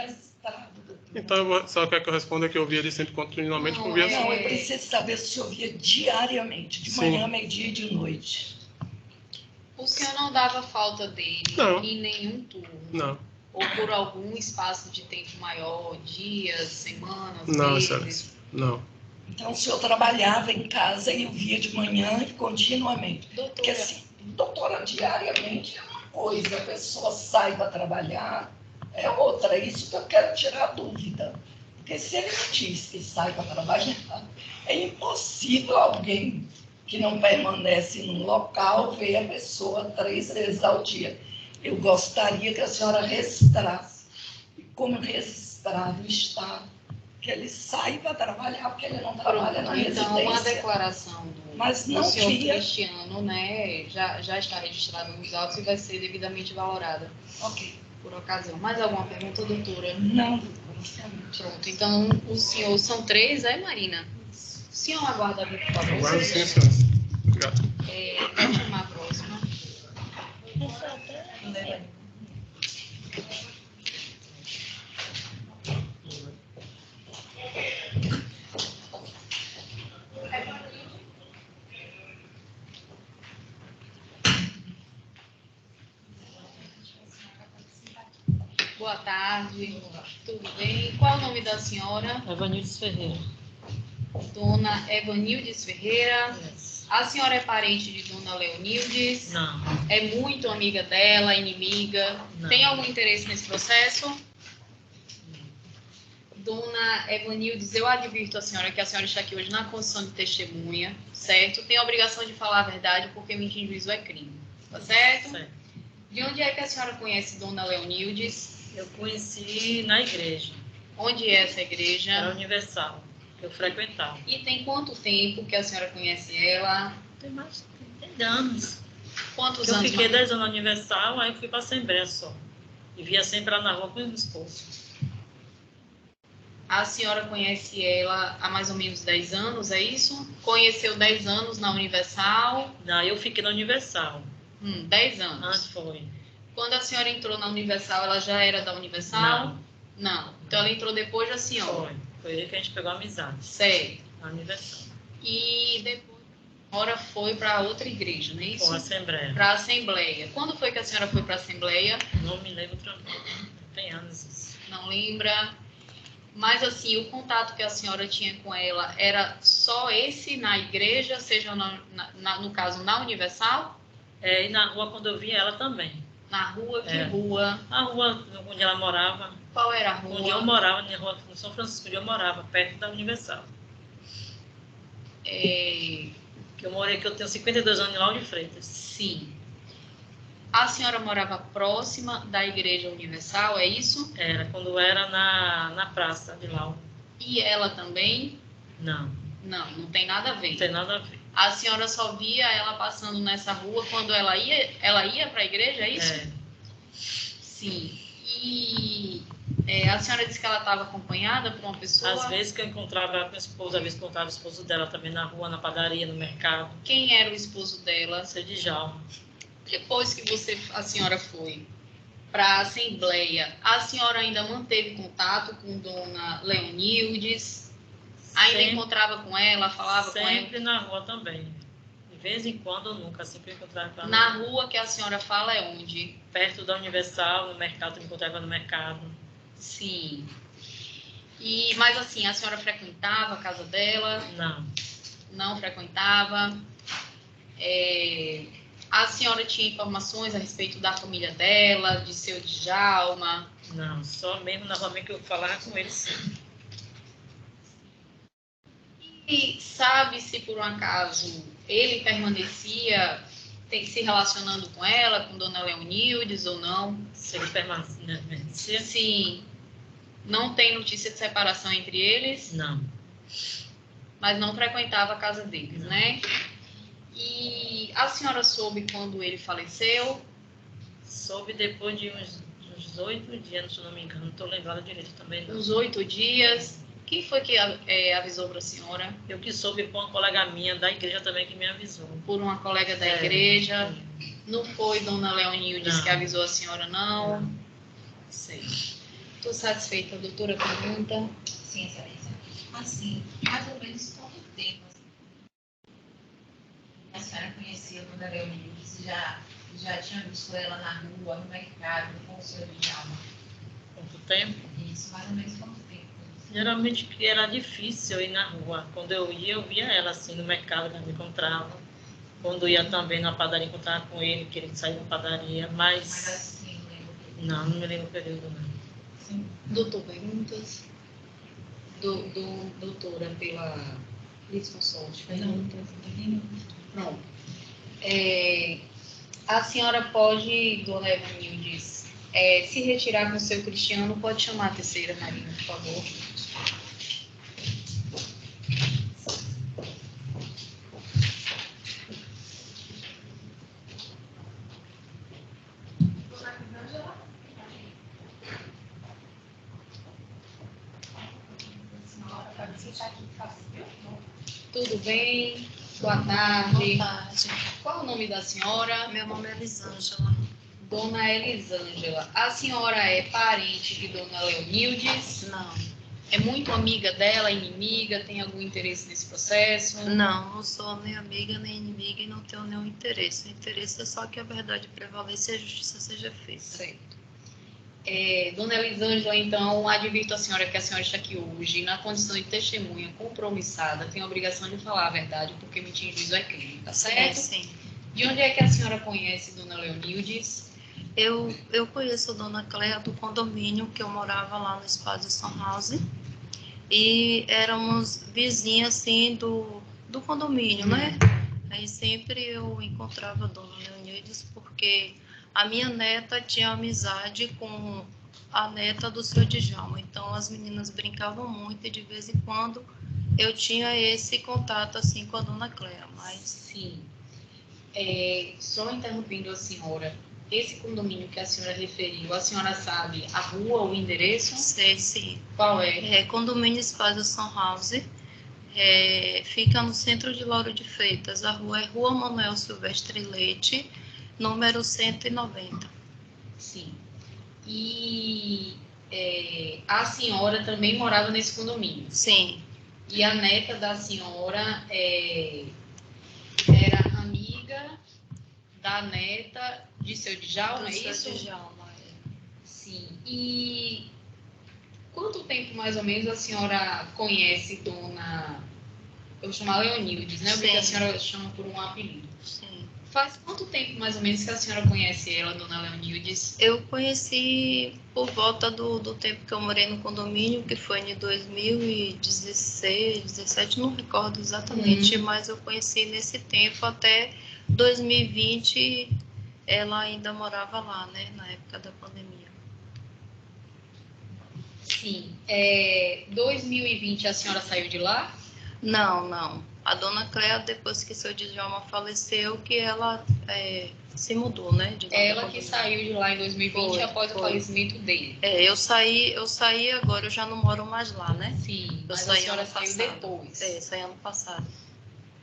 Então, só quer que eu responda que eu via ele sempre continuamente com via. Não, eu preciso saber se eu via diariamente, de manhã, meio-dia e de noite. O senhor não dava falta dele em nenhum turno? Não. Ou por algum espaço de tempo maior, dias, semanas, não, meses? Excelência. Não. Então o senhor trabalhava em casa e eu via de manhã e continuamente. Doutora. Porque assim, doutora, diariamente é uma coisa, a pessoa sai para trabalhar, é outra. É isso que eu quero tirar a dúvida. Porque se ele me diz que sai para trabalhar, é impossível alguém que não permanece num local ver a pessoa 3 vezes ao dia. Eu gostaria que a senhora registrasse, e como registrado está, que ele sai para trabalhar, porque ele não trabalha na residência. Então, uma declaração do senhor Cristiano, né, já está registrada nos autos e vai ser devidamente valorada. Ok. Por ocasião. Mais alguma pergunta, doutora? Não. Pronto, então o senhor, são 3, Marina? O senhor aguarda aqui, por favor. Aguardo sim, senhor. Obrigado. Pode chamar a próxima. Boa tarde, tudo bem? Qual o nome da senhora? Evanildes Ferreira. Dona Evanildes Ferreira. Yes. A senhora é parente de Dona Leonildes? Não. É muito amiga dela, inimiga? Não. Tem algum interesse nesse processo? Dona Evanildes, eu advirto a senhora que a senhora está aqui hoje na condição de testemunha, certo? Tem a obrigação de falar a verdade, porque mentir em juízo é crime, tá certo? Certo. De onde é que a senhora conhece Dona Leonildes? Eu conheci na igreja. Onde é essa igreja? Era Universal, que eu frequentava. E tem quanto tempo que a senhora conhece ela? Tem mais de anos. Quantos eu anos? Eu fiquei 10 anos na Universal, aí eu fui para a Assembleia só. E via sempre lá na rua com os esposos. A senhora conhece ela há mais ou menos 10 anos, é isso? Conheceu 10 anos na Universal? Não, eu fiquei na Universal. 10 anos? Antes foi. Quando a senhora entrou na Universal, ela já era da Universal? Não. Não. Então ela entrou depois da senhora? Foi aí que a gente pegou a amizade. Certo. Na Universal. E depois senhora foi para outra igreja, não é isso? Para a Assembleia. Para a Assembleia. Quando foi que a senhora foi para a Assembleia? Não me lembro, tem anos isso. Não lembra? Mas, assim, o contato que a senhora tinha com ela era só esse na igreja, seja no caso na Universal? E na rua, quando eu via ela também. Na rua? Que rua? A rua onde ela morava. Qual era a rua? Onde eu morava, na rua no São Francisco, onde eu morava, perto da Universal. Que eu morei, que eu tenho 52 anos em Lauro de Freitas. Sim. A senhora morava próxima da Igreja Universal, é isso? Era, quando era na praça de Lauro. E ela também? Não. Não tem nada a ver. Não tem nada a ver. A senhora só via ela passando nessa rua quando ela ia para a igreja, é isso? Sim. E a senhora disse que ela estava acompanhada por uma pessoa? Às vezes que eu encontrava com o esposo, às vezes que eu encontrava o esposo dela também na rua, na padaria, no mercado. Quem era o esposo dela? Seu Djalma. Depois que a senhora foi para a Assembleia, a senhora ainda manteve contato com Dona Leonildes? Ainda encontrava com ela, falava com ela? Sempre na rua também. De vez em quando, eu nunca, sempre encontrava com ela. Na rua que a senhora fala é onde? Perto da Universal, no mercado, eu encontrava no mercado. Sim. Mas assim, a senhora frequentava a casa dela? Não. Não frequentava. A senhora tinha informações a respeito da família dela, de seu Djalma? Não, só mesmo na rua que eu falava com ele, sim. E sabe se por um acaso ele permanecia se relacionando com ela, com Dona Leonildes ou não? Se ele permanecia? Sim. Não tem notícia de separação entre eles? Não. Mas não frequentava a casa deles, não, né? E a senhora soube quando ele faleceu? Soube depois de uns 8 dias, se não me engano. Não estou lembrada direito também, não. Uns 8 dias. Quem foi que avisou para a senhora? Eu que soube por uma colega minha da igreja também que me avisou. Por uma colega da igreja? Não foi Dona Leonildes que avisou a senhora, não? Sei. Estou satisfeita, doutora? Pergunta? Sim, excelência. Assim, mais ou menos quanto tempo a senhora conhecia a Dona Leonildes? Já tinha visto ela na rua, no mercado, com o senhor Djalma? Quanto tempo? Isso, mais ou menos quanto tempo? Geralmente era difícil ir na rua. Quando eu ia, eu via ela assim no mercado, que ela me encontrava. Quando ia também na padaria, encontrava com ele, que ele saía da padaria, mas assim, não me lembro o período, não. Sim. Doutor, perguntas? Doutora, pela licenciatura. Perguntas? Pronto. A senhora pode, Dona Evanildes, se retirar com o seu Cristiano, pode chamar a terceira, Marina, por favor. Tudo bem? Boa tarde. Boa tarde. Qual o nome da senhora? Meu nome é Elisângela. Dona Elisângela. A senhora é parente de Dona Leonildes? Não. É muito amiga dela, inimiga? Tem algum interesse nesse processo? Não sou nem amiga nem inimiga e não tenho nenhum interesse. O interesse é só que a verdade prevaleça e a justiça seja feita. Certo. Dona Elisângela, então, advirto a senhora que a senhora está aqui hoje na condição de testemunha compromissada, tem a obrigação de falar a verdade, porque mentir em juízo é crime, tá certo? Sim. De onde é que a senhora conhece Dona Leonildes? Eu conheço a Dona Cléa do condomínio, que eu morava lá no Espaço São House, e éramos vizinhas, assim, do condomínio, né? Aí sempre eu encontrava a Dona Leonildes, porque a minha neta tinha amizade com a neta do seu Djalma, então as meninas brincavam muito e de vez em quando eu tinha esse contato assim com a Dona Cléa, mas... Sim. Só interrompendo a senhora, esse condomínio que a senhora referiu, a senhora sabe a rua ou o endereço? Sei, sim. Qual é? Condomínio Espaço São House, fica no centro de Lauro de Freitas, a rua é Rua Manuel Silvestre Leite, número 190. Sim. E a senhora também morava nesse condomínio? Sim. E a neta da senhora da neta de seu Djalma, é isso? Seu Djalma, é. Sim. E quanto tempo, mais ou menos, a senhora conhece Dona... Eu vou chamar Leonildes, né? Porque a senhora chama por um apelido. Sim. Faz quanto tempo, mais ou menos, que a senhora conhece ela, Dona Leonildes? Eu conheci por volta do tempo que eu morei no condomínio, que foi em 2016, 2017, não recordo exatamente, mas eu conheci nesse tempo até 2020, ela ainda morava lá, né, na época da pandemia. Sim. 2020 a senhora saiu de lá? Não. A Dona Cléa, depois que seu Djalma faleceu, que ela se mudou, né? Ela que saiu de lá em 2020 após o falecimento dele. Eu saí agora, eu já não moro mais lá, né? Sim, mas a senhora saiu depois. Saí ano passado.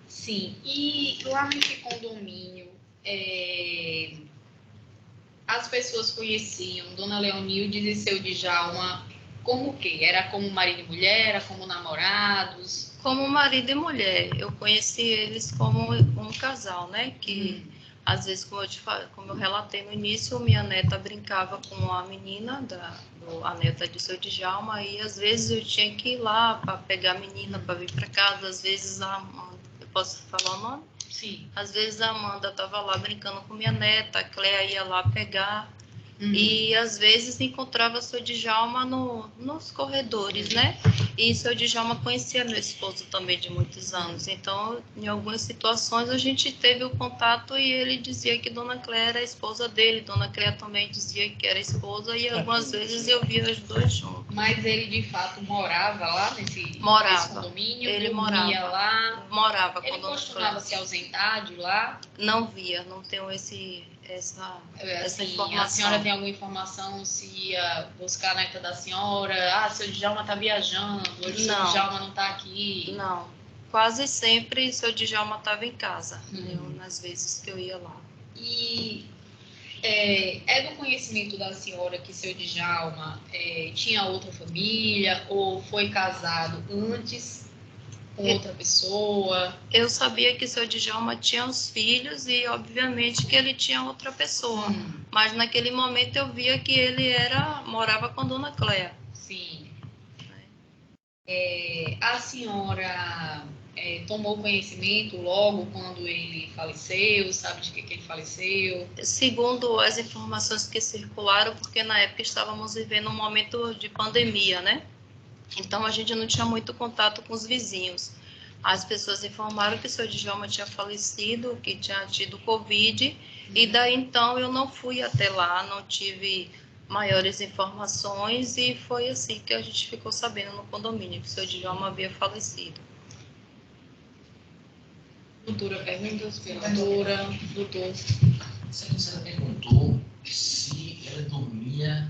Sim, e lá nesse condomínio, as pessoas conheciam Dona Leonildes e seu Djalma como o quê? Era como marido e mulher, era como namorados? Como marido e mulher. Eu conheci eles como um casal, né? Que às vezes, como eu relatei no início, minha neta brincava com a menina, a neta de seu Djalma, e às vezes eu tinha que ir lá para pegar a menina para vir para casa. Às vezes a Amanda, eu posso falar o nome? Sim. Às vezes a Amanda estava lá brincando com minha neta, a Cléa ia lá pegar. E às vezes encontrava seu Djalma nos corredores, né? E seu Djalma conhecia meu esposo também de muitos anos. Então, em algumas situações, a gente teve o contato e ele dizia que Dona Cléa era a esposa dele. Dona Cléa também dizia que era esposa e algumas vezes eu via os dois juntos. Mas ele, de fato, morava lá nesse condomínio? Ele morava lá? Morava. Ele costumava se ausentar de lá? Não via, não tenho essa informação. A senhora tem alguma informação se ia buscar a neta da senhora? Seu Djalma está viajando, hoje seu Djalma não está aqui. Não, quase sempre seu Djalma estava em casa, nas vezes que eu ia lá. E é do conhecimento da senhora que seu Djalma tinha outra família ou foi casado antes com outra pessoa? Eu sabia que seu Djalma tinha os filhos e, obviamente, que ele tinha outra pessoa. Mas, naquele momento, eu via que ele morava com Dona Cléa. Sim. A senhora tomou conhecimento logo quando ele faleceu? Sabe de que ele faleceu? Segundo as informações que circularam, porque na época estávamos vivendo um momento de pandemia, né? Então, a gente não tinha muito contato com os vizinhos. As pessoas informaram que seu Djalma tinha falecido, que tinha tido Covid, e daí, então, eu não fui até lá, não tive maiores informações, e foi assim que a gente ficou sabendo no condomínio, que seu Djalma havia falecido. Doutora, perguntas pela doutora. Você perguntou se ele dormia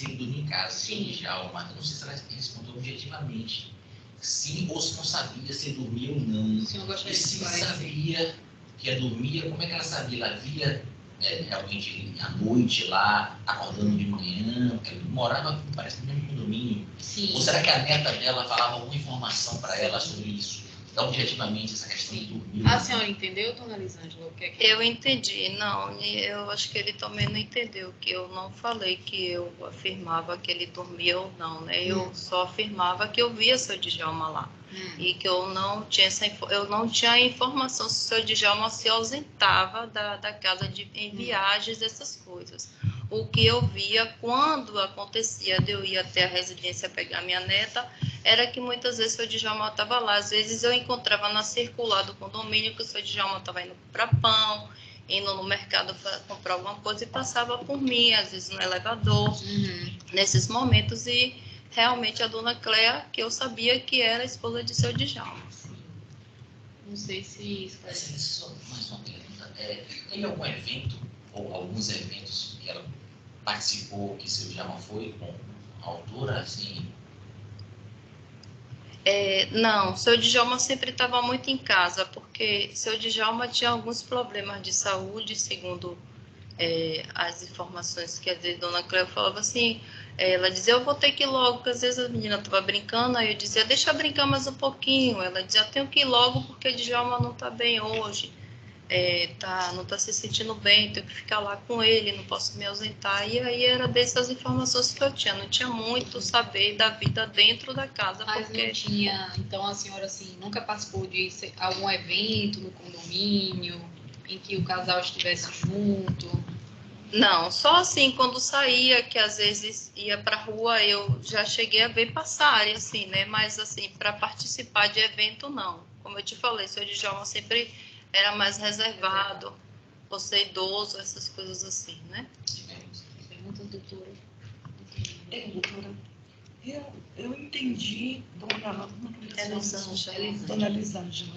em casa, se ele Djalma. Eu não sei se ela respondeu objetivamente. Sim ou se não sabia se ele dormia ou não. O senhor gostaria de se sabia que ela dormia, como é que ela sabia? Ela via realmente à noite lá, acordando de manhã, porque ele morava, parece, no mesmo condomínio. Sim. Ou será que a neta dela falava alguma informação para ela sobre isso? Então, objetivamente, essa questão de dormir. A senhora entendeu, dona Lisângela? Eu entendi, não. Eu acho que ele também não entendeu, que eu não falei que eu afirmava que ele dormia ou não, né? Eu só afirmava que eu via seu Djalma lá. E que eu não tinha informação se o seu Djalma se ausentava da casa em viagens, essas coisas. O que eu via quando acontecia de eu ir até a residência pegar minha neta, era que muitas vezes o seu Djalma estava lá. Às vezes eu encontrava na circular do condomínio que o seu Djalma estava indo comprar pão, indo no mercado para comprar alguma coisa e passava por mim, às vezes no elevador, nesses momentos. E realmente a dona Cléa, que eu sabia que era a esposa de seu Djalma. Não sei se... Só mais uma pergunta. Teve algum evento, ou alguns eventos que ela participou, que seu Djalma foi com a autora, assim... Não, seu Djalma sempre estava muito em casa, porque seu Djalma tinha alguns problemas de saúde, segundo as informações que às vezes a dona Cléa falava assim, ela dizia, eu vou ter que ir logo, porque às vezes a menina estava brincando, aí eu dizia, deixa eu brincar mais um pouquinho, ela dizia, tenho que ir logo porque o Djalma não está bem hoje. não tá se sentindo bem, tenho que ficar lá com ele, não posso me ausentar. E aí era dessas informações que eu tinha, não tinha muito saber da vida dentro da casa. Mas porque... não tinha, então a senhora assim, nunca participou de algum evento no condomínio em que o casal estivesse junto? Não, só assim, quando saía, que às vezes ia pra rua, eu já cheguei a ver passarem, assim, né? Mas assim, para participar de evento, não. Como eu te falei, o seu Djalma sempre era mais reservado, você idoso, essas coisas assim, né? Pergunta, doutora. Doutora, eu entendi, dona Elisângela,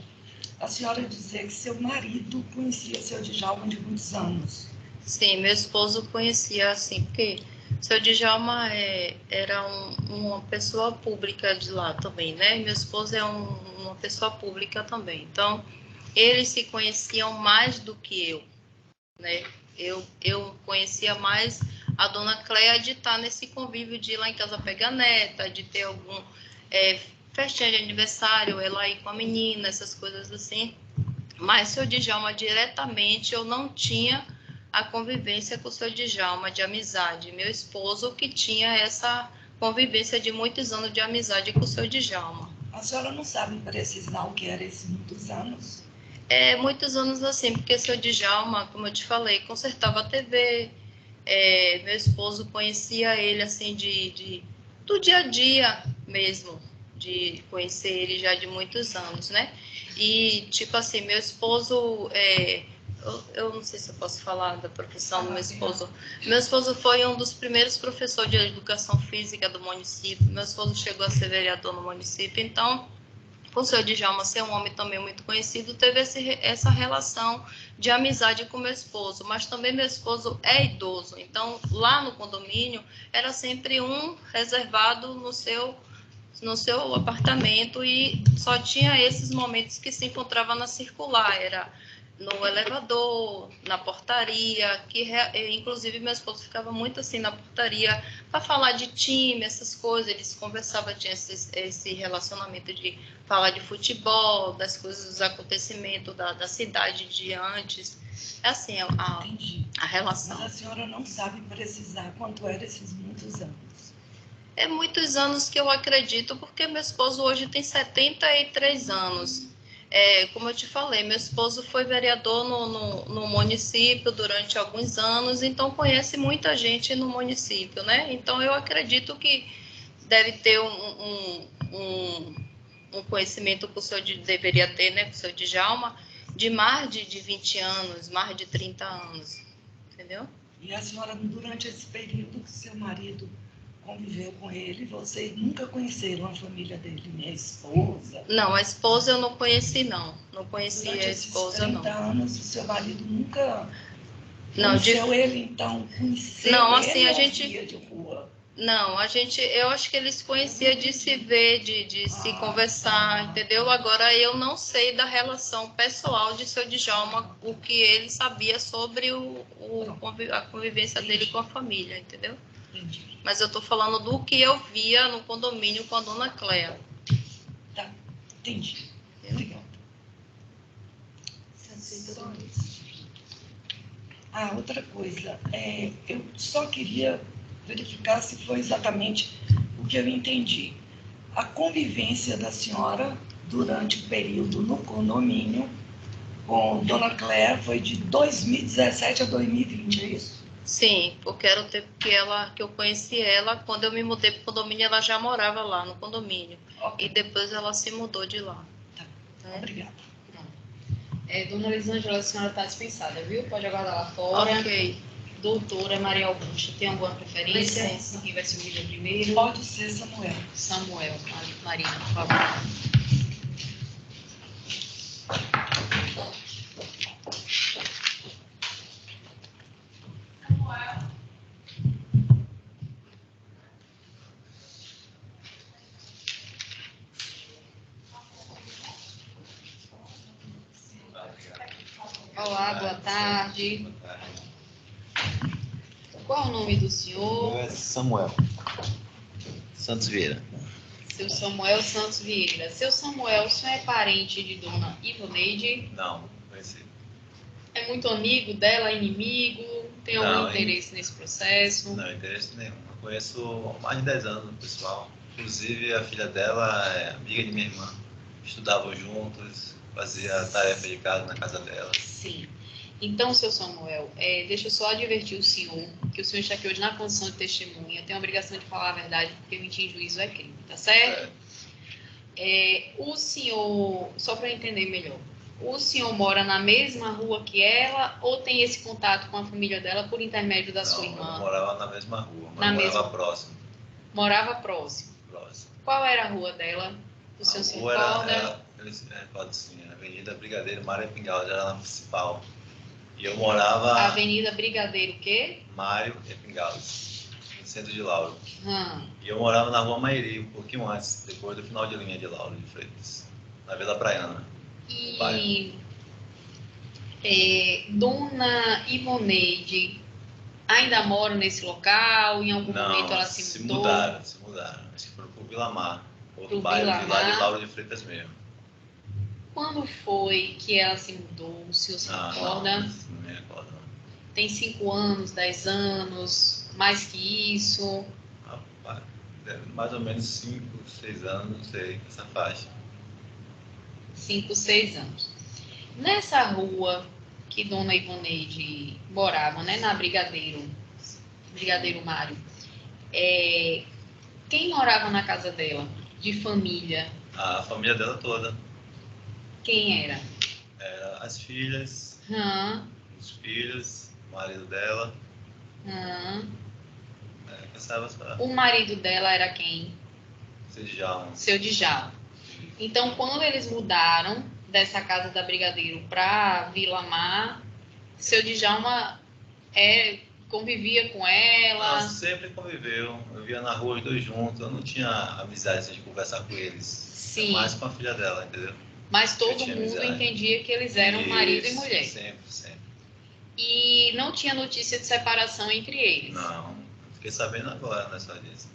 a senhora dizer que seu marido conhecia seu Djalma de muitos anos. Sim, meu esposo conhecia, assim, porque seu Djalma era uma pessoa pública de lá também, né? Meu esposo é uma pessoa pública também. Então, eles se conheciam mais do que eu, né? Eu conhecia mais a dona Cléia de estar nesse convívio de ir lá em casa pegar neta, de ter algum festinha de aniversário, ela ir com a menina, essas coisas assim. Mas seu Djalma diretamente eu não tinha a convivência com o seu Djalma de amizade. Meu esposo que tinha essa convivência de muitos anos de amizade com o seu Djalma. A senhora não sabe precisar o que era esses muitos anos? Muitos anos assim, porque seu Djalma, como eu te falei, consertava a TV, meu esposo conhecia ele assim do dia a dia mesmo, de conhecer ele já de muitos anos, né? E tipo assim, meu esposo, eu não sei se eu posso falar da profissão do meu esposo. Meu esposo foi um dos primeiros professores de educação física do município. Meu esposo chegou a ser vereador no município, então o seu Djalma ser um homem também muito conhecido, teve essa relação de amizade com meu esposo, mas também meu esposo é idoso, então lá no condomínio era sempre um reservado no seu apartamento e só tinha esses momentos que se encontrava na circular, era no elevador, na portaria, que inclusive meu esposo ficava muito assim na portaria para falar de time, essas coisas, eles conversavam, tinha esse relacionamento de falar de futebol, das coisas, dos acontecimentos da cidade de antes, assim, a relação. Mas a senhora não sabe precisar quanto eram esses muitos anos? É muitos anos que eu acredito, porque meu esposo hoje tem 73 anos. Como eu te falei, meu esposo foi vereador no município durante alguns anos, então conhece muita gente no município, né? Então eu acredito que deve ter um conhecimento que o senhor deveria ter, né, com o seu Djalma, de mais de 20 anos, mais de 30 anos, entendeu? E a senhora, durante esse período que seu marido conviveu com ele, vocês nunca conheceram a família dele, né? A esposa? Não, a esposa eu não conheci, não. Não conhecia durante a esposa, esses 30 não. anos, o seu marido nunca não, conheceu ele, então? Conheceu não, ele assim, a ou gente... via de rua? Não, eu acho que eles conheciam de se ver, de se conversar, entendeu? Agora, eu não sei da relação pessoal de seu Djalma, o que ele sabia sobre a convivência dele com a família, entendeu? Entendi. Mas eu estou falando do que eu via no condomínio com a dona Cléia. Tá, entendi. Obrigada. Outra coisa, eu só queria verificar se foi exatamente o que eu entendi. A convivência da senhora durante o período no condomínio com Dona Cléia foi de 2017 a 2020, é isso? Sim, porque era o tempo que eu conheci ela. Quando eu me mudei para o condomínio, ela já morava lá no condomínio. Okay. E depois ela se mudou de lá. Tá, obrigada. Dona Elisângela, a senhora está dispensada, viu? Pode aguardar lá fora. Ok. Doutora Maria Augusta, tem alguma preferência? Licença. Quem vai subir primeiro? Pode ser Samuel. Samuel, Marina, por favor. Olá, boa tarde. Qual é o nome do senhor? Meu é Samuel Santos Vieira. Seu Samuel Santos Vieira. Seu Samuel, o senhor é parente de Dona Ivoneide? Não, conheci. É muito amigo dela, inimigo? Tem algum interesse nesse processo? Não, interesse nenhum. Eu conheço há mais de 10 anos o pessoal. Inclusive, a filha dela é amiga de minha irmã. Estudavam juntos, fazia tarefa de casa na casa dela. Sim. Então, seu Samuel, deixa eu só advertir o senhor, que o senhor está aqui hoje na condição de testemunha, tem a obrigação de falar a verdade, porque mentir em juízo é crime, tá certo? O senhor, só para eu entender melhor, o senhor mora na mesma rua que ela ou tem esse contato com a família dela por intermédio da sua irmã? Eu morava na mesma rua, mas morava próximo. Morava próximo? Próximo. Qual era a rua dela? O senhor se recorda? Pode sim, Avenida Brigadeiro Mário Epingal, já era na principal. E eu morava... Avenida Brigadeiro o quê? Mário Epingal, no centro de Lauro. E eu morava na Rua Mairi, um pouquinho antes, depois do final de linha de Lauro de Freitas, na Vila Praiana. E Dona Ivoneide ainda mora nesse local? Em algum momento ela se mudou? Se mudaram. Eles foram para o Vila Mar, outro bairro de lá de Lauro de Freitas mesmo. Quando foi que ela se mudou? O senhor se recorda? Não me recordo, não. Tem 5 anos, 10 anos, mais que isso? Rapaz, mais ou menos 5, 6 anos, não sei, essa faixa. 5, 6 anos. Nessa rua que Dona Ivoneide morava, né, na Brigadeiro Mário, quem morava na casa dela, de família? A família dela toda. Quem era? As filhas, os filhos, o marido dela. O marido dela era quem? Seu Djalma. Então, quando eles mudaram dessa casa da Brigadeiro para Vila Mar, seu Djalma convivia com ela? Não, sempre conviveu. Eu via na rua os dois juntos. Eu não tinha amizade de conversar com eles. Sim. Mais com a filha dela, entendeu? Mas todo mundo entendia que eles eram marido e mulher. Sempre. E não tinha notícia de separação entre eles? Não. Fiquei sabendo agora, não é só disso.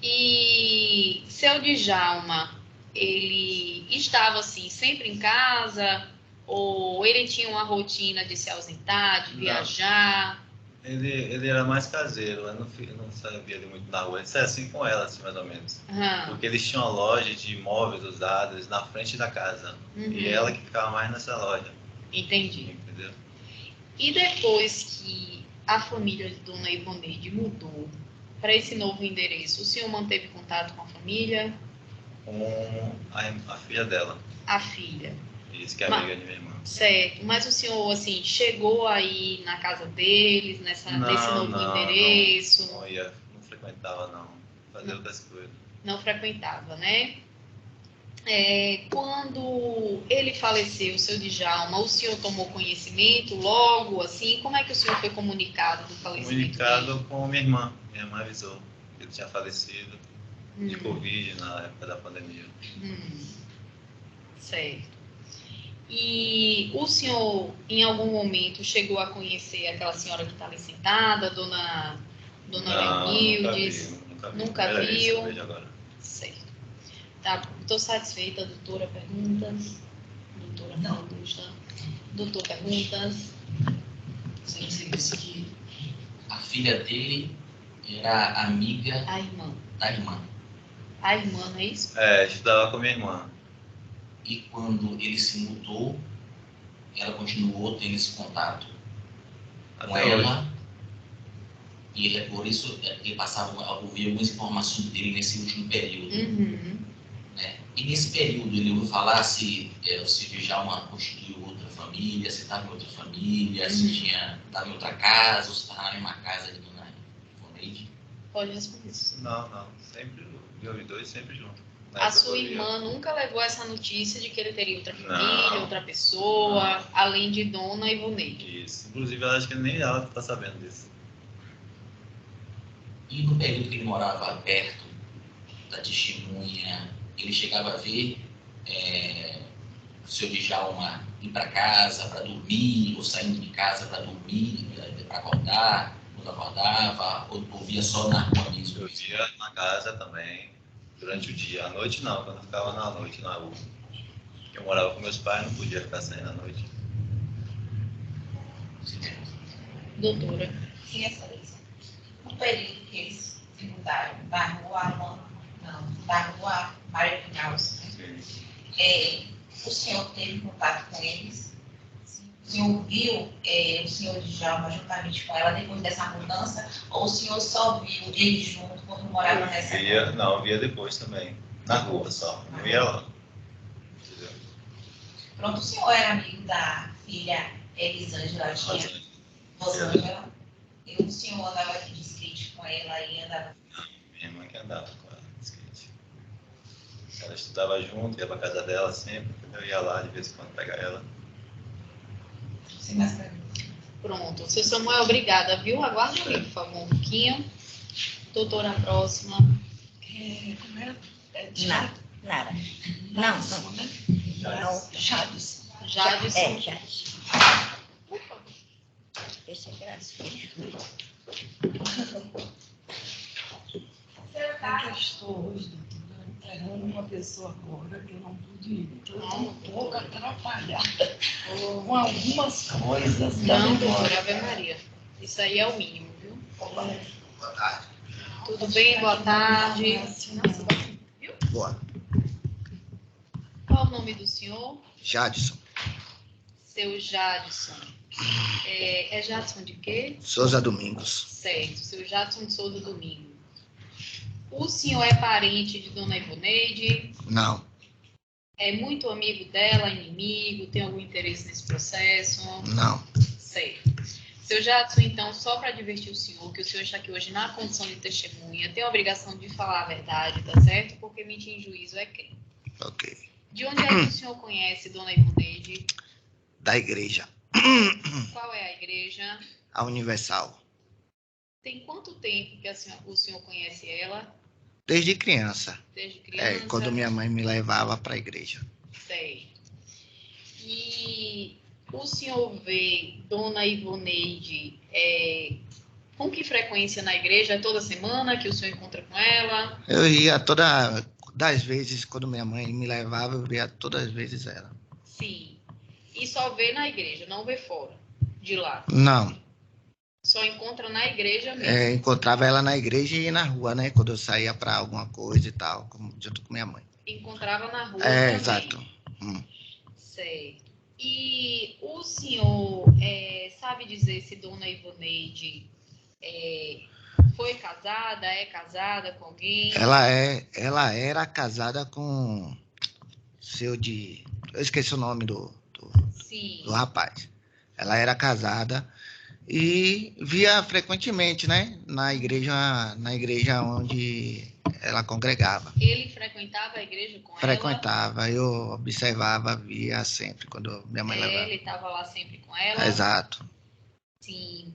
E seu Djalma, ele estava assim sempre em casa ou ele tinha uma rotina de se ausentar, de viajar? Ele era mais caseiro, eu não sabia de muito na rua. Ele saia assim com ela, assim, mais ou menos. Porque eles tinham uma loja de imóveis usados na frente da casa. E ela que ficava mais nessa loja. Entendi. Entendeu? E depois que a família de Dona Ivoneide mudou para esse novo endereço, o senhor manteve contato com a família? Com a filha dela. A filha. Isso, que é amiga de minha irmã. Certo. Mas o senhor, assim, chegou aí na casa deles, nesse novo endereço? Não frequentava, não. Fazia outras coisas. Não frequentava, né? Quando ele faleceu, o seu Djalma, o senhor tomou conhecimento logo, assim? Como é que o senhor foi comunicado do falecimento? Comunicado com minha irmã. Minha irmã avisou que ele tinha falecido de Covid na época da pandemia. Certo. E o senhor, em algum momento, chegou a conhecer aquela senhora que está ali sentada, Dona Leonildes? Nunca viu? Certo. Tá, estou satisfeita, doutora. Perguntas? Doutora, não. Doutor, perguntas? Você disse que a filha dele era amiga da irmã. A irmã, não é isso? Estudava com minha irmã. E quando ele se mudou, ela continuou tendo esse contato com ela. E por isso ele passava a ouvir algumas informações dele nesse último período. Né? E nesse período ele ouviu falar se o Silvio Djalma constituiu outra família, se estava em outra família, se estava em outra casa, ou se estava na mesma casa de Dona Ivoneide. Pode responder isso. Não. Sempre, os dois sempre juntos. A sua irmã nunca levou essa notícia de que ele teria outra família, outra pessoa, além de Dona Ivoneide? Isso. Inclusive, eu acho que nem ela está sabendo disso. E no período que ele morava perto da testemunha, ele chegava a ver o seu Djalma ir para casa para dormir, ou saindo de casa para dormir, para acordar, quando acordava, ou via só na rua mesmo? Eu via na casa também. Durante o dia. À noite não, quando eu ficava na noite na rua. Eu morava com meus pais, não podia ficar saindo à noite. Doutora. Sim, excelência. No período que eles se mudaram da rua Mário Pinhaus, o senhor teve contato com eles? O senhor viu o senhor Djalma juntamente com ela depois dessa mudança? Ou o senhor só viu eles juntos quando moravam nessa rua? Não, eu via depois também. Na rua só. Não via lá. Entendeu? Pronto, o senhor era amigo da filha Elisângela, Rosângela. E o senhor andava aqui de skate com ela e andava... Minha irmã que andava com ela de skate. Ela estudava junto, ia pra casa dela sempre. Eu ia lá de vez em quando pegar ela. Sem mais perguntas. Pronto. Seu Samuel, obrigada, viu? Aguarde ali, por favor, um pouquinho. Doutora, a próxima. Como é? Nara. Não. Jadson. Jadson. Jadson. Por favor. Esse é graça. Eu estou hoje, doutora, enterrando uma pessoa agora que eu não pude ir. Então, eu estou um pouco atrapalhada com algumas coisas. Não, doutora, Ave Maria. Isso aí é o mínimo, viu? Boa tarde. Tudo bem? Boa tarde. Boa. Qual o nome do senhor? Jadson. Seu Jadson. É Jadson de quê? Souza Domingos. Certo, seu Jadson de Souza Domingos. O senhor é parente de Dona Ivoneide? Não. É muito amigo dela, inimigo? Tem algum interesse nesse processo? Não. Certo. Seu Jadson, então, só para divertir o senhor, que o senhor está aqui hoje na condição de testemunha, tem a obrigação de falar a verdade, tá certo? Porque mentir em juízo é crime. Ok. De onde é que o senhor conhece Dona Ivoneide? Da igreja. Qual é a igreja? A Universal. Tem quanto tempo que o senhor conhece ela? Desde criança. Desde criança? Quando minha mãe me levava para a igreja. Sei. E o senhor vê Dona Ivoneide com que frequência na igreja? Toda semana que o senhor encontra com ela? Eu ia das vezes, quando minha mãe me levava, eu via todas as vezes ela. Sim. E só vê na igreja, não vê fora de lá? Não. Só encontra na igreja mesmo? Encontrava ela na igreja e na rua, né? Quando eu saía para alguma coisa e tal, junto com minha mãe. Encontrava na rua também? Exato. Certo. E o senhor sabe dizer se Dona Ivoneide foi casada, é casada com alguém? Ela era casada com eu esqueci o nome do rapaz. Ela era casada e via frequentemente, né? Na igreja onde ela congregava. Ele frequentava a igreja com ela? Frequentava, eu observava, via sempre quando minha mãe levava. Ele estava lá sempre com ela? Exato. Sim.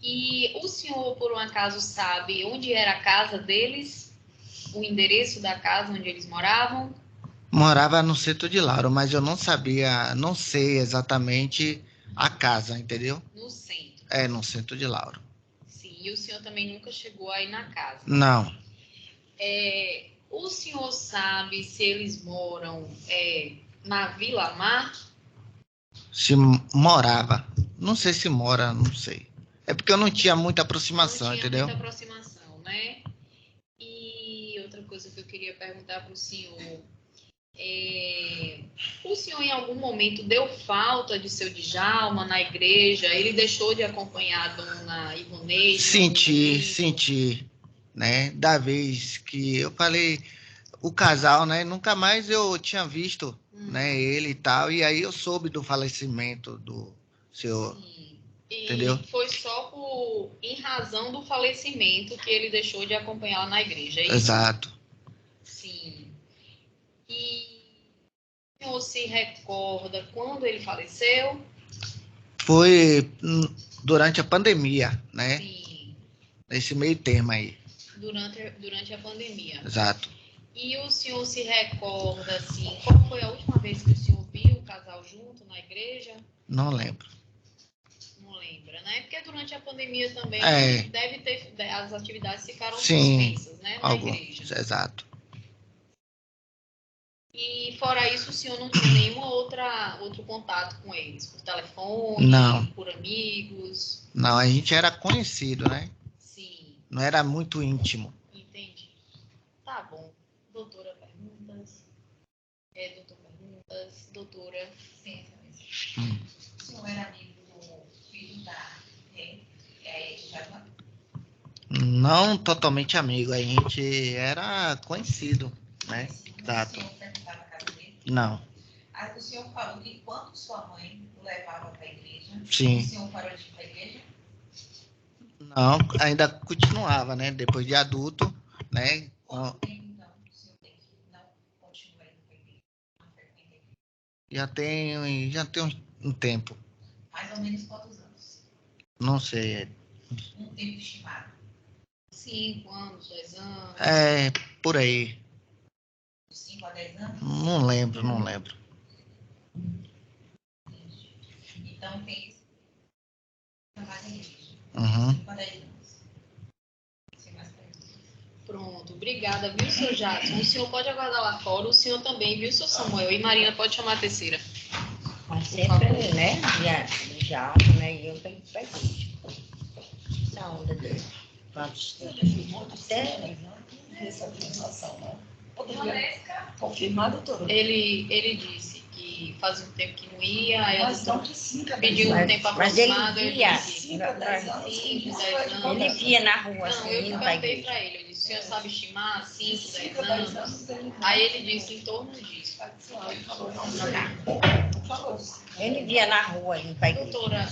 E o senhor, por um acaso, sabe onde era a casa deles? O endereço da casa onde eles moravam? Morava no centro de Lauro, mas eu não sei exatamente a casa, entendeu? No centro? No centro de Lauro. Sim, e o senhor também nunca chegou aí na casa? Não. O senhor sabe se eles moram na Vila Mar? Se morava. Não sei se mora, não sei. É porque eu não tinha muita aproximação, entendeu? Muita aproximação, né? E outra coisa que eu queria perguntar para o senhor. O senhor em algum momento deu falta de seu Djalma na igreja? Ele deixou de acompanhar a Dona Ivoneide? Senti, né? Da vez que eu falei, o casal, né? Nunca mais eu tinha visto, né? Ele e tal, e aí eu soube do falecimento do senhor. Sim. E entendeu? foi só em razão do falecimento que ele deixou de acompanhá-la na igreja, é isso? Exato. Sim. E o senhor se recorda quando ele faleceu? Foi durante a pandemia, né? Sim. Nesse meio termo aí. Durante a pandemia. Exato. E o senhor se recorda, assim, qual foi a última vez que o senhor viu o casal junto na igreja? Não lembro. Não lembra, né? Porque durante a pandemia também deve ter, as atividades ficaram suspensas, né? Na igreja. Exato. E fora isso, o senhor não tem nenhum outro contato com eles? Por telefone? Não. Por amigos? Não, a gente era conhecido, né? Sim. Não era muito íntimo. Entendi. Tá bom. Doutora, perguntas? Doutor, perguntas? Doutora? Sim, o senhor era amigo do filho da Djalma? Não totalmente amigo, a gente era conhecido, né? Exato. O senhor frequentava a casa dele? Não. O senhor falou que quando sua mãe o levava para a igreja, Sim. O senhor parou de ir para a igreja? Não, ainda continuava, né? Depois de adulto, né? Quanto tempo, então, o senhor tem que não continuar indo para a igreja? Não frequenta a igreja? Já tem um tempo. Mais ou menos quantos anos? Não sei. Um tempo estimado. 5 anos, 10 anos? Por aí. De 5 a 10 anos? Não lembro. Então tem esse mais a igreja. Uhum. 5 a 10 anos. Sem mais perguntas. Pronto, obrigada, viu, seu Jadson? O senhor pode aguardar lá fora, o senhor também, viu, seu Samuel? E Marina pode chamar a terceira. Mas sempre, né? Já, né? E eu tenho que ir para a igreja. Essa onda dele. Essa afirmação, né? Confirmar, doutora? Ele disse que fazia um tempo que não ia, aí Mas não de 5 a 10 pediu um anos. tempo Mas ele aproximado, via. 5 a 10 anos. 5, 10 anos. Ele via na rua, Não, assim, eu indo para a perguntei igreja. para ele, eu disse, o senhor sabe estimar 5, 10 10 anos? anos. Aí ele disse em torno disso. Ele via na rua, indo para a igreja. Doutora,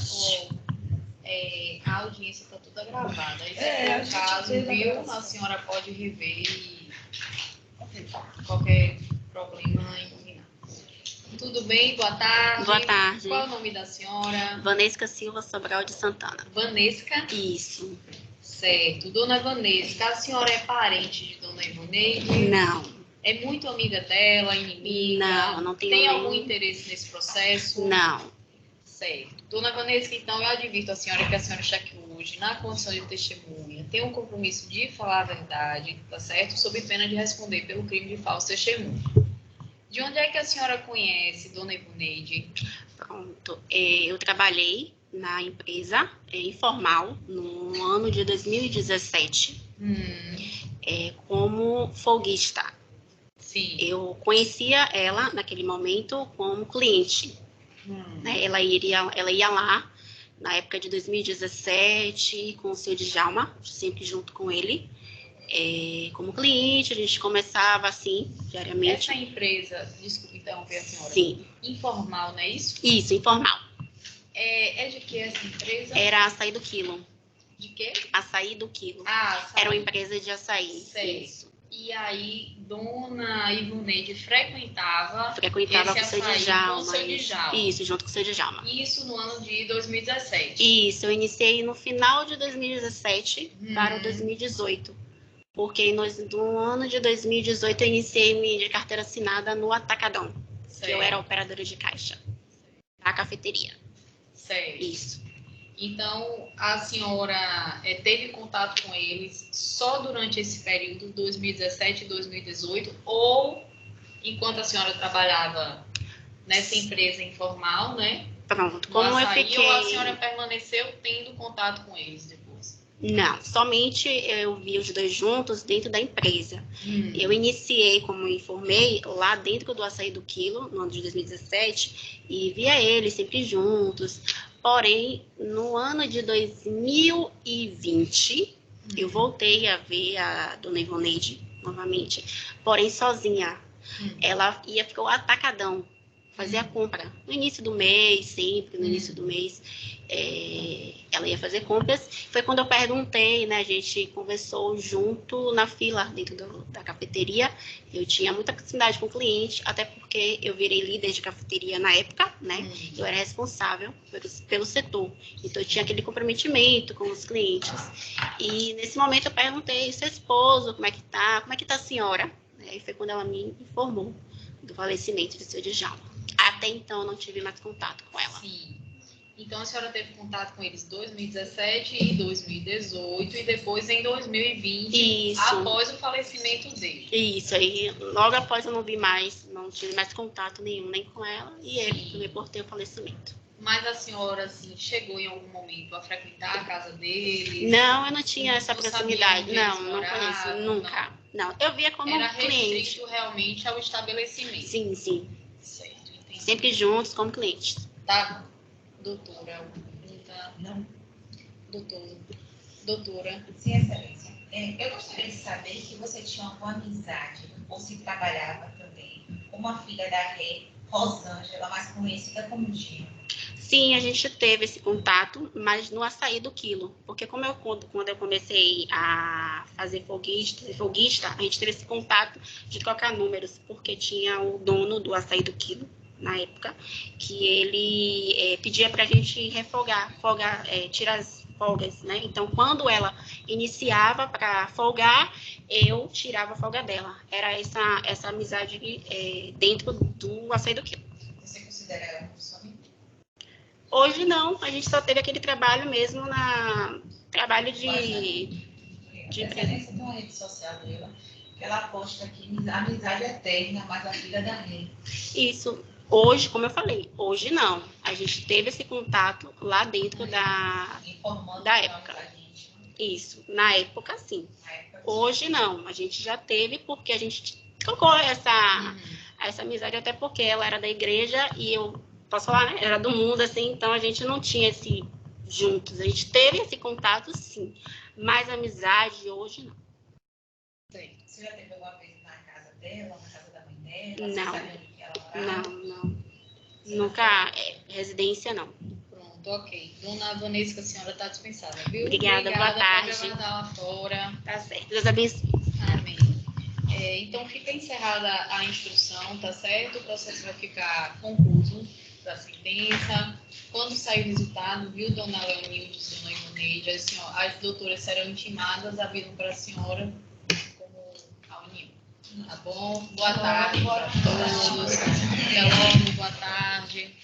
a audiência está toda gravada. Aí, se for o caso, viu, a senhora pode rever e qualquer problema impugnar. Tudo bem? Boa tarde. Boa tarde. Qual é o nome da senhora? Vanesca Silva Sobral de Santana. Vanesca? Isso. Certo. Dona Vanesca, a senhora é parente de Dona Ivoneide? Não. É muito amiga dela, inimiga? Não tenho Tem nenhum... algum interesse nesse processo? Não. Certo. Dona Vanesca, então, eu advirto a senhora que a senhora está aqui hoje na condição de testemunha, tem um compromisso de falar a verdade, tá certo? Sob pena de responder pelo crime de falso testemunho. De onde é que a senhora conhece Dona Ivoneide? Pronto. Eu trabalhei na empresa informal no ano de 2017 como folguista. Sim. Eu conhecia ela naquele momento como cliente. Ela ia lá na época de 2017 com o seu Djalma, sempre junto com ele. Como cliente, a gente começava assim, diariamente. Essa empresa, desculpe interromper a senhora. Sim. Informal, não é isso? Isso, informal. É de que essa empresa? Era Açaí do Quilo. De quê? Açaí do Quilo. Açaí. Era uma empresa de açaí. Certo. Isso. E aí, Dona Ivoneide frequentava com o seu Djalma. Com o seu Djalma. Isso, junto com o seu Djalma. Isso no ano de 2017. Isso, eu iniciei no final de 2017 para o 2018. Porque no ano de 2018 eu iniciei minha carteira assinada no Atacadão. Certo. Que eu era operadora de caixa. Na cafeteria. Certo. Isso. Então, a senhora teve contato com eles só durante esse período, 2017 e 2018, ou enquanto a senhora trabalhava nessa empresa informal, né? Pronto, como eu fiquei... Ou a senhora permaneceu tendo contato com eles depois? Não, somente eu vi os dois juntos dentro da empresa. Eu iniciei, como informei, lá dentro do Açaí do Quilo, no ano de 2017, e via eles sempre juntos. Porém, no ano de 2020, eu voltei a ver a Dona Ivoneide novamente, porém sozinha. Ela ia para o Atacadão, fazer a compra. No início do mês, sempre no início do mês, ela ia fazer compras. Foi quando eu perguntei, né? A gente conversou junto na fila dentro da cafeteria. Eu tinha muita proximidade com o cliente, até porque eu virei líder de cafeteria na época, né? Eu era responsável pelo setor. Então, eu tinha aquele comprometimento com os clientes. E nesse momento eu perguntei, seu esposo, como é que tá? Como é que tá a senhora? E foi quando ela me informou do falecimento do seu Djalma. Até então, eu não tive mais contato com ela. Sim. Então, a senhora teve contato com eles em 2017 e 2018 e depois em 2020, Isso. após o falecimento dele. Isso, aí logo após eu não vi mais, não tive mais contato nenhum, nem com ela, e ele que reportei o falecimento. Mas a senhora, assim, chegou em algum momento a frequentar a casa dele? Não, eu não tinha essa proximidade. Não moravam, conheço, nunca. Não, eu via como era cliente. restrito realmente ao estabelecimento. Sim, sim. Certo, entendi. Sempre juntos como clientes. Tá, doutora. Não. Doutora. Sim, excelência. Eu gostaria de saber se você tinha alguma amizade ou se trabalhava também com uma filha da Rê, Rosângela, mais conhecida como Dinho. Sim, a gente teve esse contato, mas no açaí do quilo. Porque quando eu comecei a fazer folguista, a gente teve esse contato de trocar números, porque tinha o dono do açaí do quilo, na época, que ele pedia para a gente refolgar, tirar as folgas, né? Então, quando ela iniciava para folgar, eu tirava a folga dela. Era essa amizade dentro do açaí do quilo. Você considera ela como sua amiga? Hoje não, a gente só teve aquele trabalho mesmo trabalho de Excelência tem uma rede social dela, que ela posta aqui, amizade eterna, mas a filha da Rê. Isso. Hoje, como eu falei, hoje não. A gente teve esse contato lá dentro da época. Isso, na época sim. Hoje não, a gente já teve porque a gente trocou essa amizade, até porque ela era da igreja e eu, posso falar, né? Era do mundo, assim, então a gente não tinha esse juntos. A gente teve esse contato sim, mas amizade hoje não. Você já teve alguma vez na casa dela, na casa da mãe dela? Não. Você sabe onde que ela morava? Não. Nunca, residência não. Pronto, ok. Dona Vanessa, a senhora está dispensada, viu? Obrigada, boa tarde. Pode aguardar lá fora. Tá certo, Deus abençoe. Amém. Então, fica encerrada a instrução, tá certo? O processo vai ficar concluído da sentença. Quando sair o resultado, viu, dona Leonilde e dona Ivoneide, as doutoras serão intimadas a vir para a senhora como a união. Tá bom? Boa tarde para todos. Até logo, boa tarde.